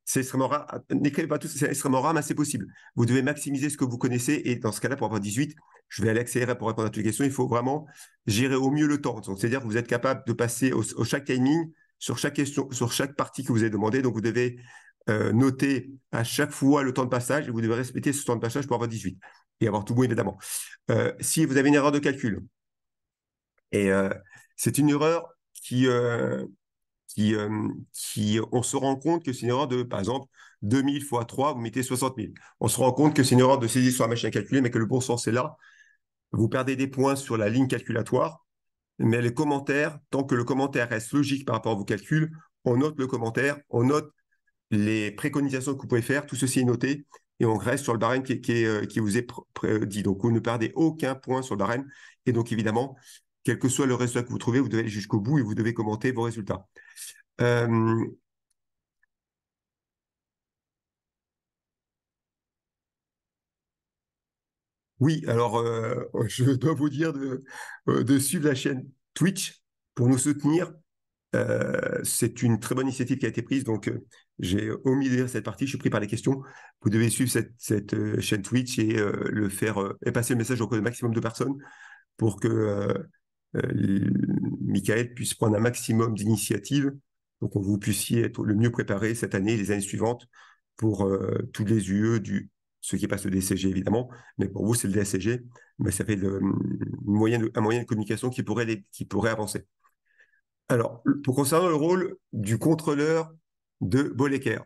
c'est extrêmement rare. N'écrivez pas tous, c'est extrêmement rare, mais c'est possible. Vous devez maximiser ce que vous connaissez. Et dans ce cas-là, pour avoir 18, je vais aller accélérer pour répondre à toutes les questions. Il faut vraiment gérer au mieux le temps. Donc, c'est-à-dire que vous êtes capable de passer au chaque timing sur chaque question, sur chaque partie que vous avez demandé. Donc, vous devez noter à chaque fois le temps de passage et vous devez respecter ce temps de passage pour avoir 18 et avoir tout bon, évidemment. Si vous avez une erreur de calcul, et c'est une erreur qui, on se rend compte que c'est une erreur de, par exemple, 2000 fois 3, vous mettez 60 000. On se rend compte que c'est une erreur de saisie sur la machine à calculer, mais que le bon sens est là. Vous perdez des points sur la ligne calculatoire, mais les commentaires, tant que le commentaire reste logique par rapport à vos calculs, on note le commentaire, on note les préconisations que vous pouvez faire, tout ceci est noté, et on reste sur le barème qui vous est dit. Donc, vous ne perdez aucun point sur le barème, et donc évidemment, quel que soit le résultat que vous trouvez, vous devez aller jusqu'au bout et vous devez commenter vos résultats. Euh, Oui, alors je dois vous dire de suivre la chaîne Twitch pour nous soutenir. c'est une très bonne initiative qui a été prise. Donc, j'ai omis de dire cette partie. Je suis pris par les questions. Vous devez suivre cette chaîne Twitch et le faire et passer le message auprès du maximum de personnes pour que Michael puisse prendre un maximum d'initiatives pour que vous puissiez être le mieux préparé cette année et les années suivantes pour tous les UE ce qui passe le DCG évidemment, mais pour vous c'est le DSCG, mais ça fait un moyen de communication qui pourrait avancer. Alors, pour concernant le rôle du contrôleur de Bollecker,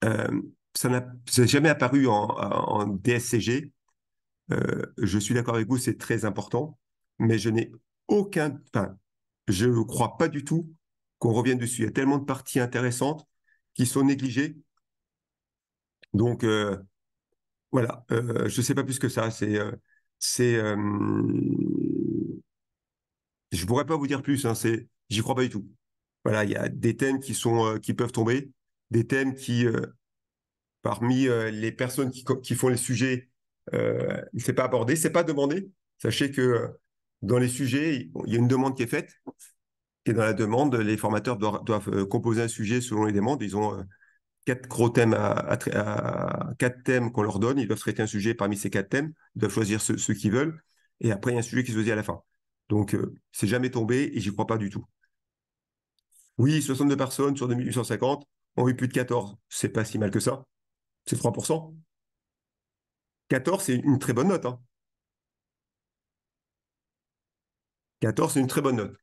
euh, ça n'a jamais apparu en DSCG. Je suis d'accord avec vous, c'est très important, mais enfin, je ne crois pas du tout qu'on revienne dessus. Il y a tellement de parties intéressantes qui sont négligées. Donc, voilà, je ne sais pas plus que ça. C'est, je pourrais pas vous dire plus. Hein, j'y crois pas du tout. Voilà, il y a des thèmes qui peuvent tomber, des thèmes parmi les personnes qui font les sujets, c'est pas abordé, c'est pas demandé. Sachez que dans les sujets, il y a une demande qui est faite, et dans la demande, les formateurs doivent composer un sujet selon les demandes. Ils ont quatre gros thèmes quatre thèmes qu'on leur donne. Ils doivent traiter un sujet parmi ces quatre thèmes. Ils doivent choisir ceux qu'ils veulent. Et après, il y a un sujet qui se choisit à la fin. Donc, c'est jamais tombé et j'y crois pas du tout. Oui, 62 personnes sur 2850 ont eu plus de 14. C'est pas si mal que ça. C'est 3%. 14, c'est une très bonne note. Hein. 14, c'est une très bonne note.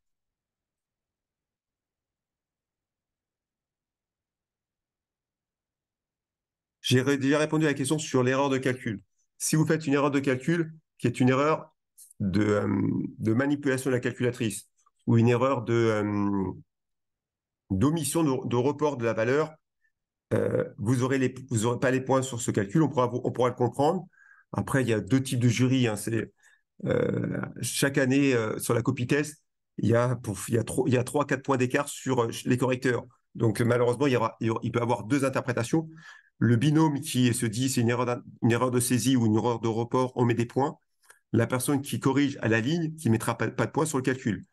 J'ai déjà répondu à la question sur l'erreur de calcul. Si vous faites une erreur de calcul, qui est une erreur de manipulation de la calculatrice, ou une erreur d'omission de report de la valeur, vous aurez pas les points sur ce calcul, on pourra le comprendre. Après, il y a deux types de jury. Hein, chaque année, sur la copie test, il y a 3-4 points d'écart sur les correcteurs. Donc, malheureusement, il peut y avoir deux interprétations. Le binôme qui se dit c'est une erreur de saisie ou une erreur de report, on met des points. La personne qui corrige à la ligne, qui mettra pas de points sur le calcul.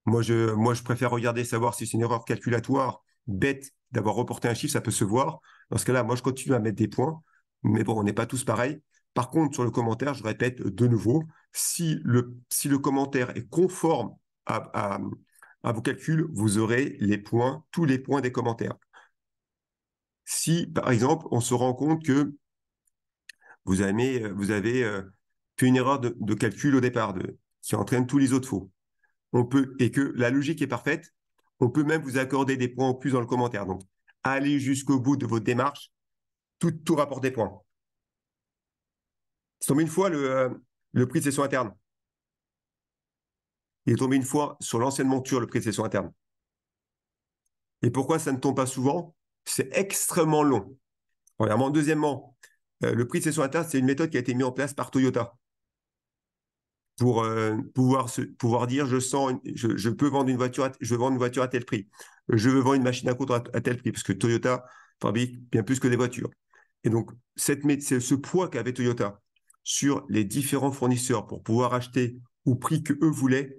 Moi, je préfère regarder, savoir si c'est une erreur calculatoire bête d'avoir reporté un chiffre, ça peut se voir. Dans ce cas-là, moi, je continue à mettre des points. Mais bon, on n'est pas tous pareils. Par contre, sur le commentaire, je répète de nouveau, si le commentaire est conforme à vos calculs, vous aurez tous les points des commentaires. Si, par exemple, on se rend compte que vous avez fait une erreur de calcul au départ, qui entraîne tous les autres faux, et que la logique est parfaite, on peut même vous accorder des points en plus dans le commentaire. Donc, allez jusqu'au bout de votre démarche, tout rapporte des points. C'est tombé une fois le prix de session interne. Il est tombé une fois sur l'ancienne monture, le prix de session interne. Et pourquoi ça ne tombe pas souvent? C'est extrêmement long. Premièrement. Deuxièmement, le prix de session interne, c'est une méthode qui a été mise en place par Toyota pour pouvoir dire je peux vendre une voiture, je veux vendre une voiture à tel prix. Je veux vendre une machine à coudre à tel prix, parce que Toyota fabrique bien plus que des voitures. Et donc, ce poids qu'avait Toyota sur les différents fournisseurs pour pouvoir acheter au prix que eux voulaient,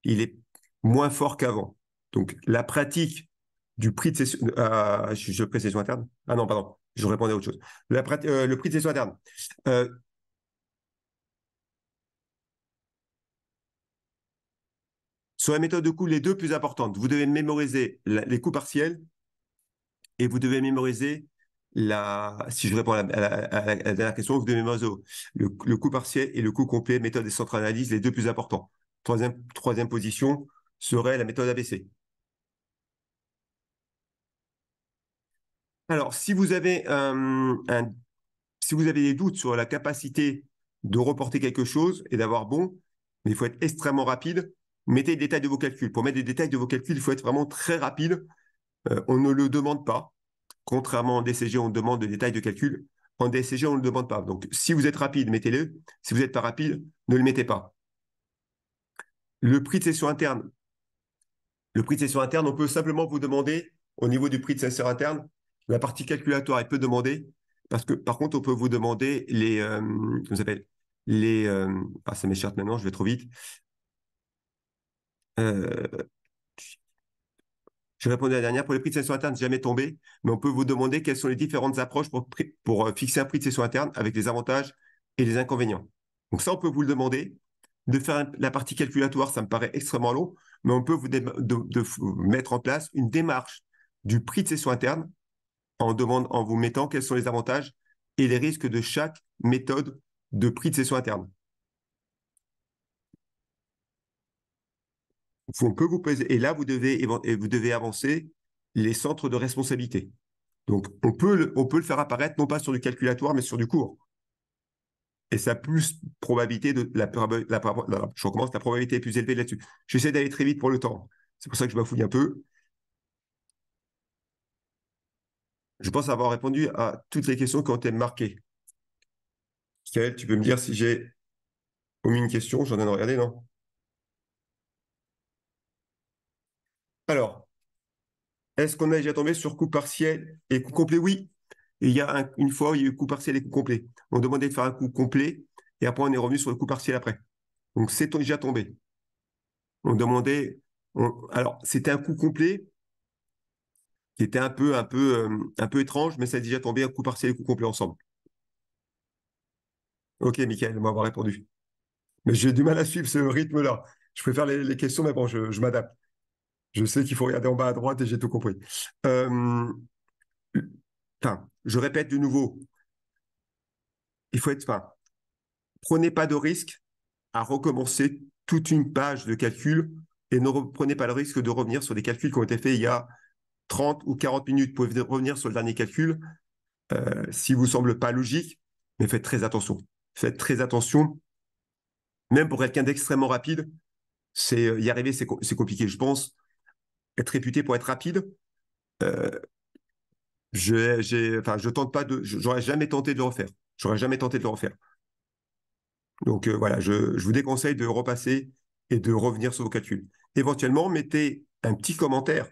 il est moins fort qu'avant. Donc, la pratique du prix de session, je prix de session interne. Ah non, pardon, je répondais à autre chose. Le prix de session interne. Euh, Sur la méthode de coût, les deux plus importantes, vous devez mémoriser les coûts partiels et vous devez mémoriser si je réponds à la dernière question, vous devez mémoriser le coût partiel et le coût complet, méthode et centre analyse, les deux plus importants. Troisième position serait la méthode ABC. Alors, si vous avez des doutes sur la capacité de reporter quelque chose et d'avoir bon, mais il faut être extrêmement rapide, mettez les détails de vos calculs. Pour mettre les détails de vos calculs, il faut être vraiment très rapide. On ne le demande pas. Contrairement en DCG, on demande des détails de calcul. En DCG, on ne le demande pas. Donc, si vous êtes rapide, mettez-le. Si vous n'êtes pas rapide, ne le mettez pas. Le prix de session interne. Le prix de session interne, on peut simplement vous demander, au niveau du prix de session interne, la partie calculatoire est peu demandée, parce que par contre, on peut vous demander comment ça s'appelle ça m'échappe maintenant, je vais trop vite. Euh, Je répondais à la dernière. Pour les prix de session interne, jamais tombé, mais on peut vous demander quelles sont les différentes approches pour fixer un prix de session interne avec les avantages et les inconvénients. Donc ça, on peut vous le demander. De faire la partie calculatoire, ça me paraît extrêmement long, mais on peut de mettre en place une démarche du prix de session interne en vous mettant quels sont les avantages et les risques de chaque méthode de prix de session interne. On peut vous poser, et là, vous devez avancer les centres de responsabilité. Donc, on peut le faire apparaître non pas sur du calculatoire, mais sur du cours. Et ça a plus probabilité de je recommence, la probabilité est plus élevée là-dessus. J'essaie d'aller très vite pour le temps. C'est pour ça que je bafouille un peu. Je pense avoir répondu à toutes les questions qui ont été marquées. Michael, tu peux me dire si j'ai omis une question? J'en ai regardé, non? Alors, est-ce qu'on a déjà tombé sur coup partiel et coup complet? Oui. Et il y a une fois où il y a eu coup partiel et coup complet. On demandait de faire un coup complet et après on est revenu sur le coup partiel après. Donc c'est déjà tombé. On demandait. Alors, c'était un coup complet qui était un peu étrange, mais ça a déjà tombé un coup partiel et coup complet ensemble. Ok, Michael, m'avoir répondu. Mais j'ai du mal à suivre ce rythme-là. Je préfère les questions, mais bon, je m'adapte. Je sais qu'il faut regarder en bas à droite et j'ai tout compris. Euh, Enfin, je répète de nouveau, il faut être, enfin, prenez pas de risque à recommencer toute une page de calcul et ne prenez pas le risque de revenir sur des calculs qui ont été faits il y a 30 ou 40 minutes. Vous pouvez revenir sur le dernier calcul si vous semble pas logique, mais faites très attention. Faites très attention. Même pour quelqu'un d'extrêmement rapide, y arriver, c'est compliqué. Je pense être réputé pour être rapide. Euh, je tente pas j'aurais jamais tenté de le refaire. J'aurais jamais tenté de le refaire. Donc voilà, je vous déconseille de repasser et de revenir sur vos calculs. Éventuellement, mettez un petit commentaire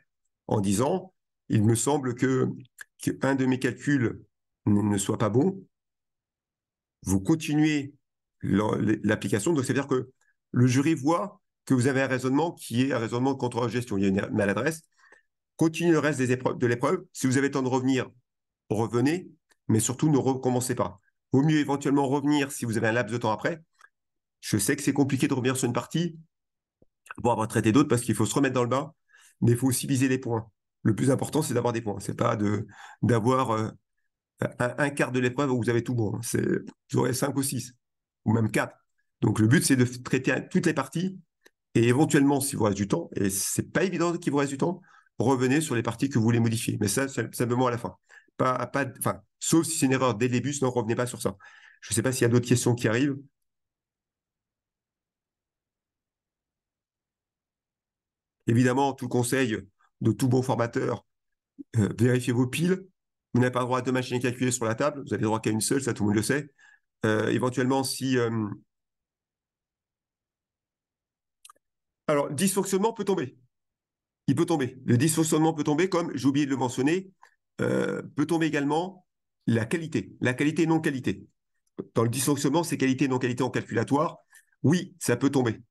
en disant, il me semble qu'un de mes calculs ne soit pas bon. Vous continuez l'application, donc c'est-à-dire que le jury voit que vous avez un raisonnement qui est un raisonnement de contrôle-gestion. Il y a une maladresse. Continuez le reste de l'épreuve. Si vous avez le temps de revenir, revenez, mais surtout ne recommencez pas. Vaut mieux éventuellement revenir si vous avez un laps de temps après. Je sais que c'est compliqué de revenir sur une partie pour avoir traité d'autres parce qu'il faut se remettre dans le bain, mais il faut aussi viser les points. Le plus important, c'est d'avoir des points. C'est pas d'avoir un quart de l'épreuve où vous avez tout bon. Vous aurez 5 ou 6, ou même 4. Donc le but, c'est de traiter toutes les parties et éventuellement, s'il vous reste du temps, et c'est pas évident qu'il vous reste du temps, revenez sur les parties que vous voulez modifier. Mais ça, c'est simplement à la fin. Enfin, sauf si c'est une erreur dès le début, sinon revenez pas sur ça. Je ne sais pas s'il y a d'autres questions qui arrivent. Évidemment, tout conseil de tout bon formateur, vérifiez vos piles. Vous n'avez pas le droit à deux machines à calculer sur la table. Vous avez le droit qu'à une seule, ça tout le monde le sait. Éventuellement, si... Alors, dysfonctionnement peut tomber. Il peut tomber. Le dysfonctionnement peut tomber, comme j'ai oublié de le mentionner, peut tomber également la qualité. La qualité non-qualité. Dans le dysfonctionnement, c'est qualité non-qualité en calculatoire. Oui, ça peut tomber.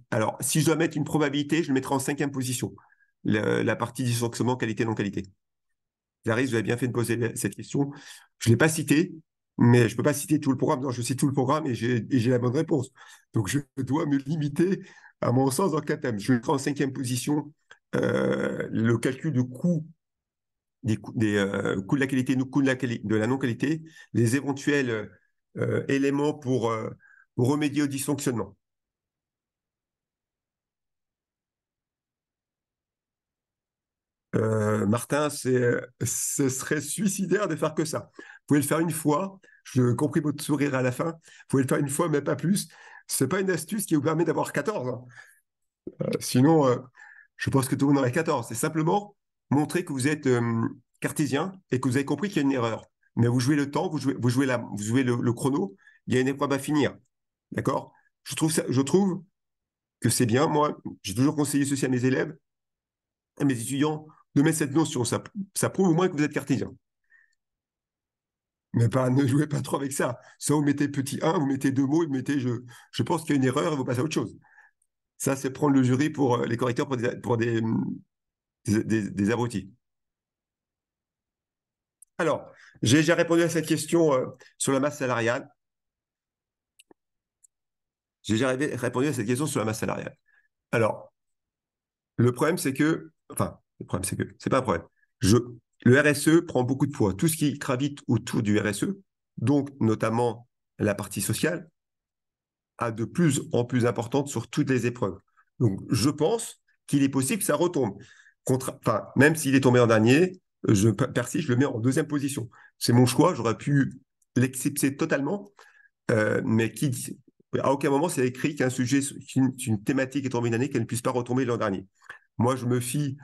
Alors, si je dois mettre une probabilité, je le mettrai en cinquième position. La partie dysfonctionnement qualité non-qualité. Clarisse, vous avez bien fait de poser cette question. Je ne l'ai pas cité, mais je ne peux pas citer tout le programme. Non, je cite tout le programme et j'ai la bonne réponse. Donc, je dois me limiter, à mon sens, en quatre thèmes. Je mettrai en cinquième position le calcul de coûts coûts de la qualité, coûts de la non-qualité, les éventuels éléments pour remédier au dysfonctionnement. Martin, ce serait suicidaire de faire que ça. Vous pouvez le faire une fois. Je compris votre sourire à la fin. Vous pouvez le faire une fois, mais pas plus. C'est pas une astuce qui vous permet d'avoir 14. Hein. Sinon, je pense que tout le monde aurait 14. C'est simplement montrer que vous êtes cartésien et que vous avez compris qu'il y a une erreur. Mais vous jouez le temps, vous jouez le chrono. Il y a une épreuve à finir. D'accord? Je trouve que c'est bien. Moi, j'ai toujours conseillé ceci à mes élèves, à mes étudiants, de mettre cette notion. Ça prouve au moins que vous êtes cartésien. Mais pas, ne jouez pas trop avec ça. Soit vous mettez petit 1, vous mettez deux mots, vous mettez je pense qu'il y a une erreur et vous passez à autre chose. Ça, c'est prendre le jury pour les correcteurs des abrutis. Alors, j'ai déjà répondu à cette question sur la masse salariale. J'ai déjà répondu à cette question sur la masse salariale. Alors, le problème, c'est que, enfin, le problème, c'est que, c'est pas un problème. Je, le RSE prend beaucoup de poids. Tout ce qui gravite autour du RSE, donc notamment la partie sociale, a de plus en plus importante sur toutes les épreuves. Donc, je pense qu'il est possible que ça retombe. Enfin, même s'il est tombé en dernier, je persiste, je le mets en deuxième position. C'est mon choix, j'aurais pu l'accepter totalement, mais à aucun moment c'est écrit qu'un sujet, qu'une thématique est tombée une année, qu'elle ne puisse pas retomber l'an dernier. Moi, je me fie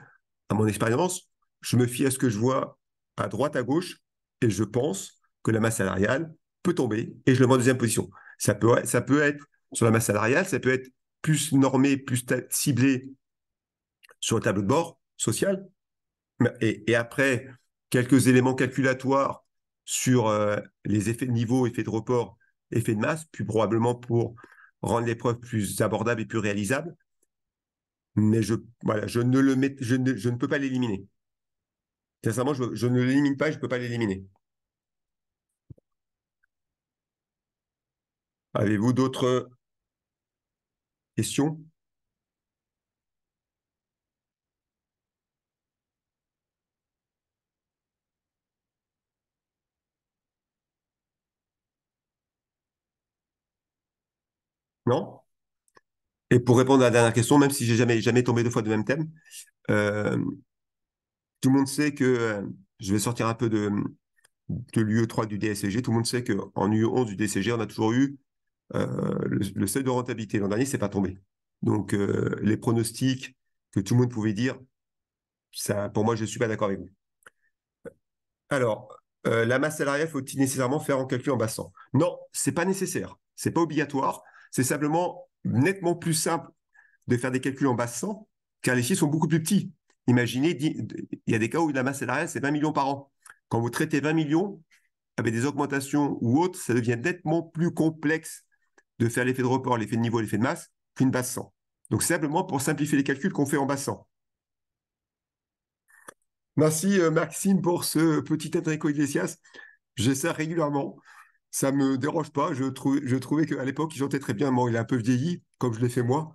à mon expérience, je me fie à ce que je vois à droite, à gauche, et je pense que la masse salariale peut tomber, et je le mets en deuxième position. Ça peut être sur la masse salariale, ça peut être plus normé, plus ciblé sur le tableau de bord social, et après, quelques éléments calculatoires sur les effets de niveau, effets de report, effets de masse, puis probablement pour rendre l'épreuve plus abordable et plus réalisable. Mais voilà, je ne peux pas l'éliminer. Sincèrement, je ne l'élimine pas, je ne peux pas l'éliminer. Avez-vous d'autres questions? Non? Et pour répondre à la dernière question, même si j'ai jamais tombé deux fois de même thème, euh, tout le monde sait que je vais sortir un peu de l'UE3 du DSCG. Tout le monde sait qu'en UE11 du DSCG, on a toujours eu le seuil de rentabilité. L'an dernier, c'est pas tombé. Donc, les pronostics que tout le monde pouvait dire, ça, pour moi, je ne suis pas d'accord avec vous. Alors, la masse salariale, faut-il nécessairement faire en calcul en bas 100? Non, c'est pas nécessaire. C'est pas obligatoire. C'est simplement nettement plus simple de faire des calculs en bas 100, car les chiffres sont beaucoup plus petits. Imaginez, il y a des cas où la masse salariale, c'est 20 millions par an. Quand vous traitez 20 millions avec des augmentations ou autres, ça devient nettement plus complexe de faire l'effet de report, l'effet de niveau, l'effet de masse, qu'une base 100. Donc, c'est simplement pour simplifier les calculs qu'on fait en base 100. Merci Maxime pour ce petit Enrico Iglesias. J'essaie régulièrement. Ça ne me dérange pas. Je trouvais qu'à l'époque, il chantait très bien. Bon, il est un peu vieilli, comme je l'ai fait moi.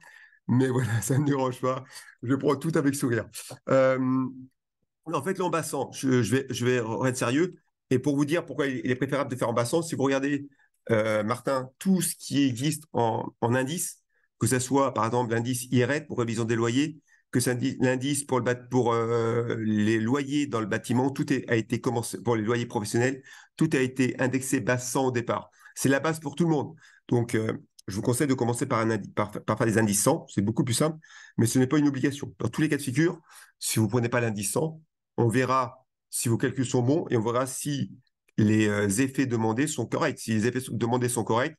Mais voilà, ça ne me dérange pas. Je prends tout avec sourire. En fait, l'embassant, je vais être sérieux. Et pour vous dire pourquoi il est préférable de faire embassant, si vous regardez, Martin, tout ce qui existe en indice, que ce soit par exemple l'indice IRET pour révision des loyers, que c'est l'indice pour les loyers dans le bâtiment, a été commencé pour les loyers professionnels, tout a été indexé base 100 au départ. C'est la base pour tout le monde. Donc, je vous conseille de commencer par faire des indices 100, c'est beaucoup plus simple, mais ce n'est pas une obligation. Dans tous les cas de figure, si vous ne prenez pas l'indice 100, on verra si vos calculs sont bons et on verra si les effets demandés sont corrects. Si les effets demandés sont corrects,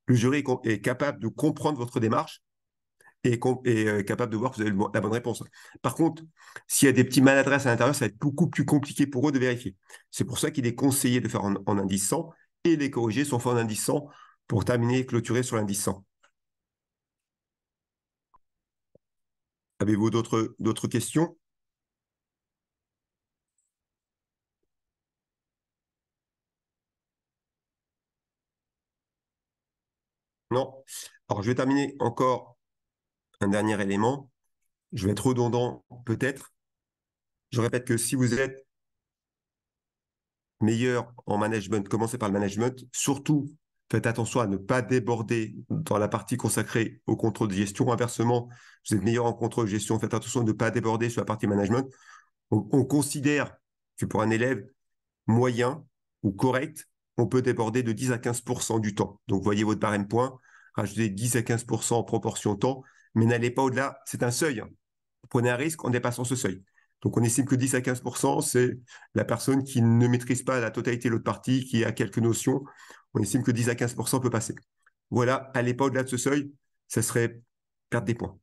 le jury est capable de comprendre votre démarche et capable de voir que vous avez la bonne réponse. Par contre, s'il y a des petits maladresses à l'intérieur, ça va être beaucoup plus compliqué pour eux de vérifier. C'est pour ça qu'il est conseillé de faire en indice 100 et les corrigés sont faits en indice 100 pour terminer et clôturer sur l'indice 100. Avez-vous d'autres questions? Non? Alors, je vais terminer encore un dernier élément. Je vais être redondant peut-être. Je répète que si vous êtes meilleur en management, commencez par le management. Surtout, faites attention à ne pas déborder dans la partie consacrée au contrôle de gestion. Inversement, vous êtes meilleur en contrôle de gestion, faites attention à ne pas déborder sur la partie management. On considère que pour un élève moyen ou correct, on peut déborder de 10 à 15% du temps. Donc, voyez votre barème point, rajoutez 10 à 15% en proportion temps, mais n'allez pas au-delà. C'est un seuil. Vous prenez un risque en dépassant ce seuil. Donc, on estime que 10 à 15%, c'est la personne qui ne maîtrise pas la totalité de l'autre partie, qui a quelques notions. On estime que 10 à 15% peut passer. Voilà, allez pas au-delà de ce seuil, ça serait perdre des points.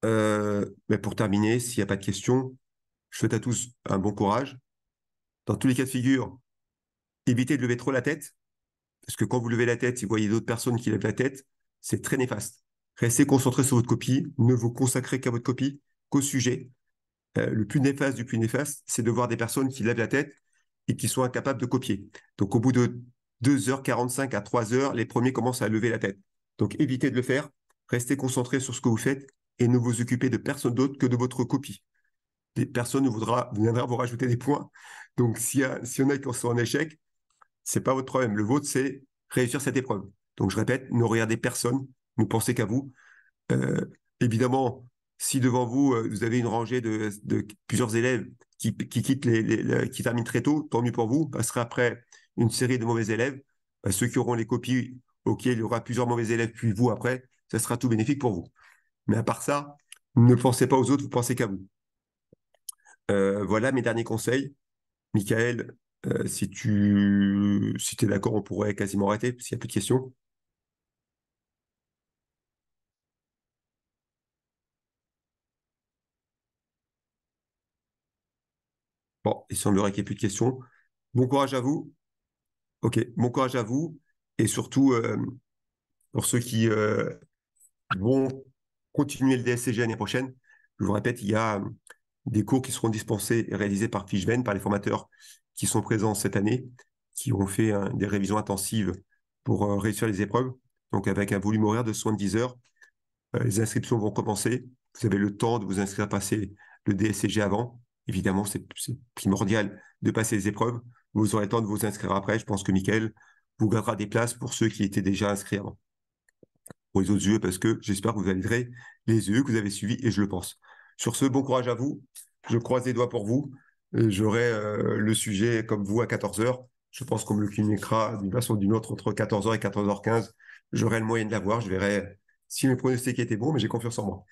Mais pour terminer, s'il n'y a pas de questions, je souhaite à tous un bon courage. Dans tous les cas de figure, évitez de lever trop la tête, parce que quand vous levez la tête, si vous voyez d'autres personnes qui lèvent la tête, c'est très néfaste. Restez concentré sur votre copie, ne vous consacrez qu'à votre copie, qu'au sujet. Le plus néfaste du plus néfaste, c'est de voir des personnes qui lèvent la tête et qui sont incapables de copier. Donc, au bout de 2h45 à 3 heures, les premiers commencent à lever la tête. Donc, évitez de le faire. Restez concentré sur ce que vous faites et ne vous occupez de personne d'autre que de votre copie. Personne ne viendra vous rajouter des points. Donc, s'il y en a qui sont en échec, ce n'est pas votre problème. Le vôtre, c'est réussir cette épreuve. Donc, je répète, ne regardez personne, ne pensez qu'à vous. Euh, Évidemment, si devant vous, vous avez une rangée de plusieurs élèves qui quittent qui terminent très tôt, tant mieux pour vous. Passera après une série de mauvais élèves. Ceux qui auront les copies, auxquels il y aura plusieurs mauvais élèves, puis vous après, ça sera tout bénéfique pour vous. Mais à part ça, ne pensez pas aux autres, vous pensez qu'à vous. Voilà mes derniers conseils. Michael, si tu es d'accord, on pourrait quasiment arrêter s'il n'y a plus de questions. Bon, il semblerait qu'il n'y ait plus de questions. Bon courage à vous. Ok, bon courage à vous. Et surtout, pour ceux qui vont continuer le DSCG l'année prochaine, je vous répète, il y a des cours qui seront dispensés et réalisés par Fishben, par les formateurs qui sont présents cette année, qui ont fait des révisions intensives pour réussir les épreuves. Donc, avec un volume horaire de 70 heures. Les inscriptions vont commencer. Vous avez le temps de vous inscrire à passer le DSCG avant. Évidemment, c'est primordial de passer les épreuves. Vous aurez le temps de vous inscrire après. Je pense que Mickaël vous gardera des places pour ceux qui étaient déjà inscrits avant. Pour les autres UE, parce que j'espère que vous validerez les UE que vous avez suivis, et je le pense. Sur ce, bon courage à vous. Je croise les doigts pour vous. J'aurai le sujet comme vous à 14 heures. Je pense qu'on me le communiquera d'une façon ou d'une autre entre 14 heures et 14h15. J'aurai le moyen de l'avoir. Je verrai si mes pronostics étaient bons, mais j'ai confiance en moi.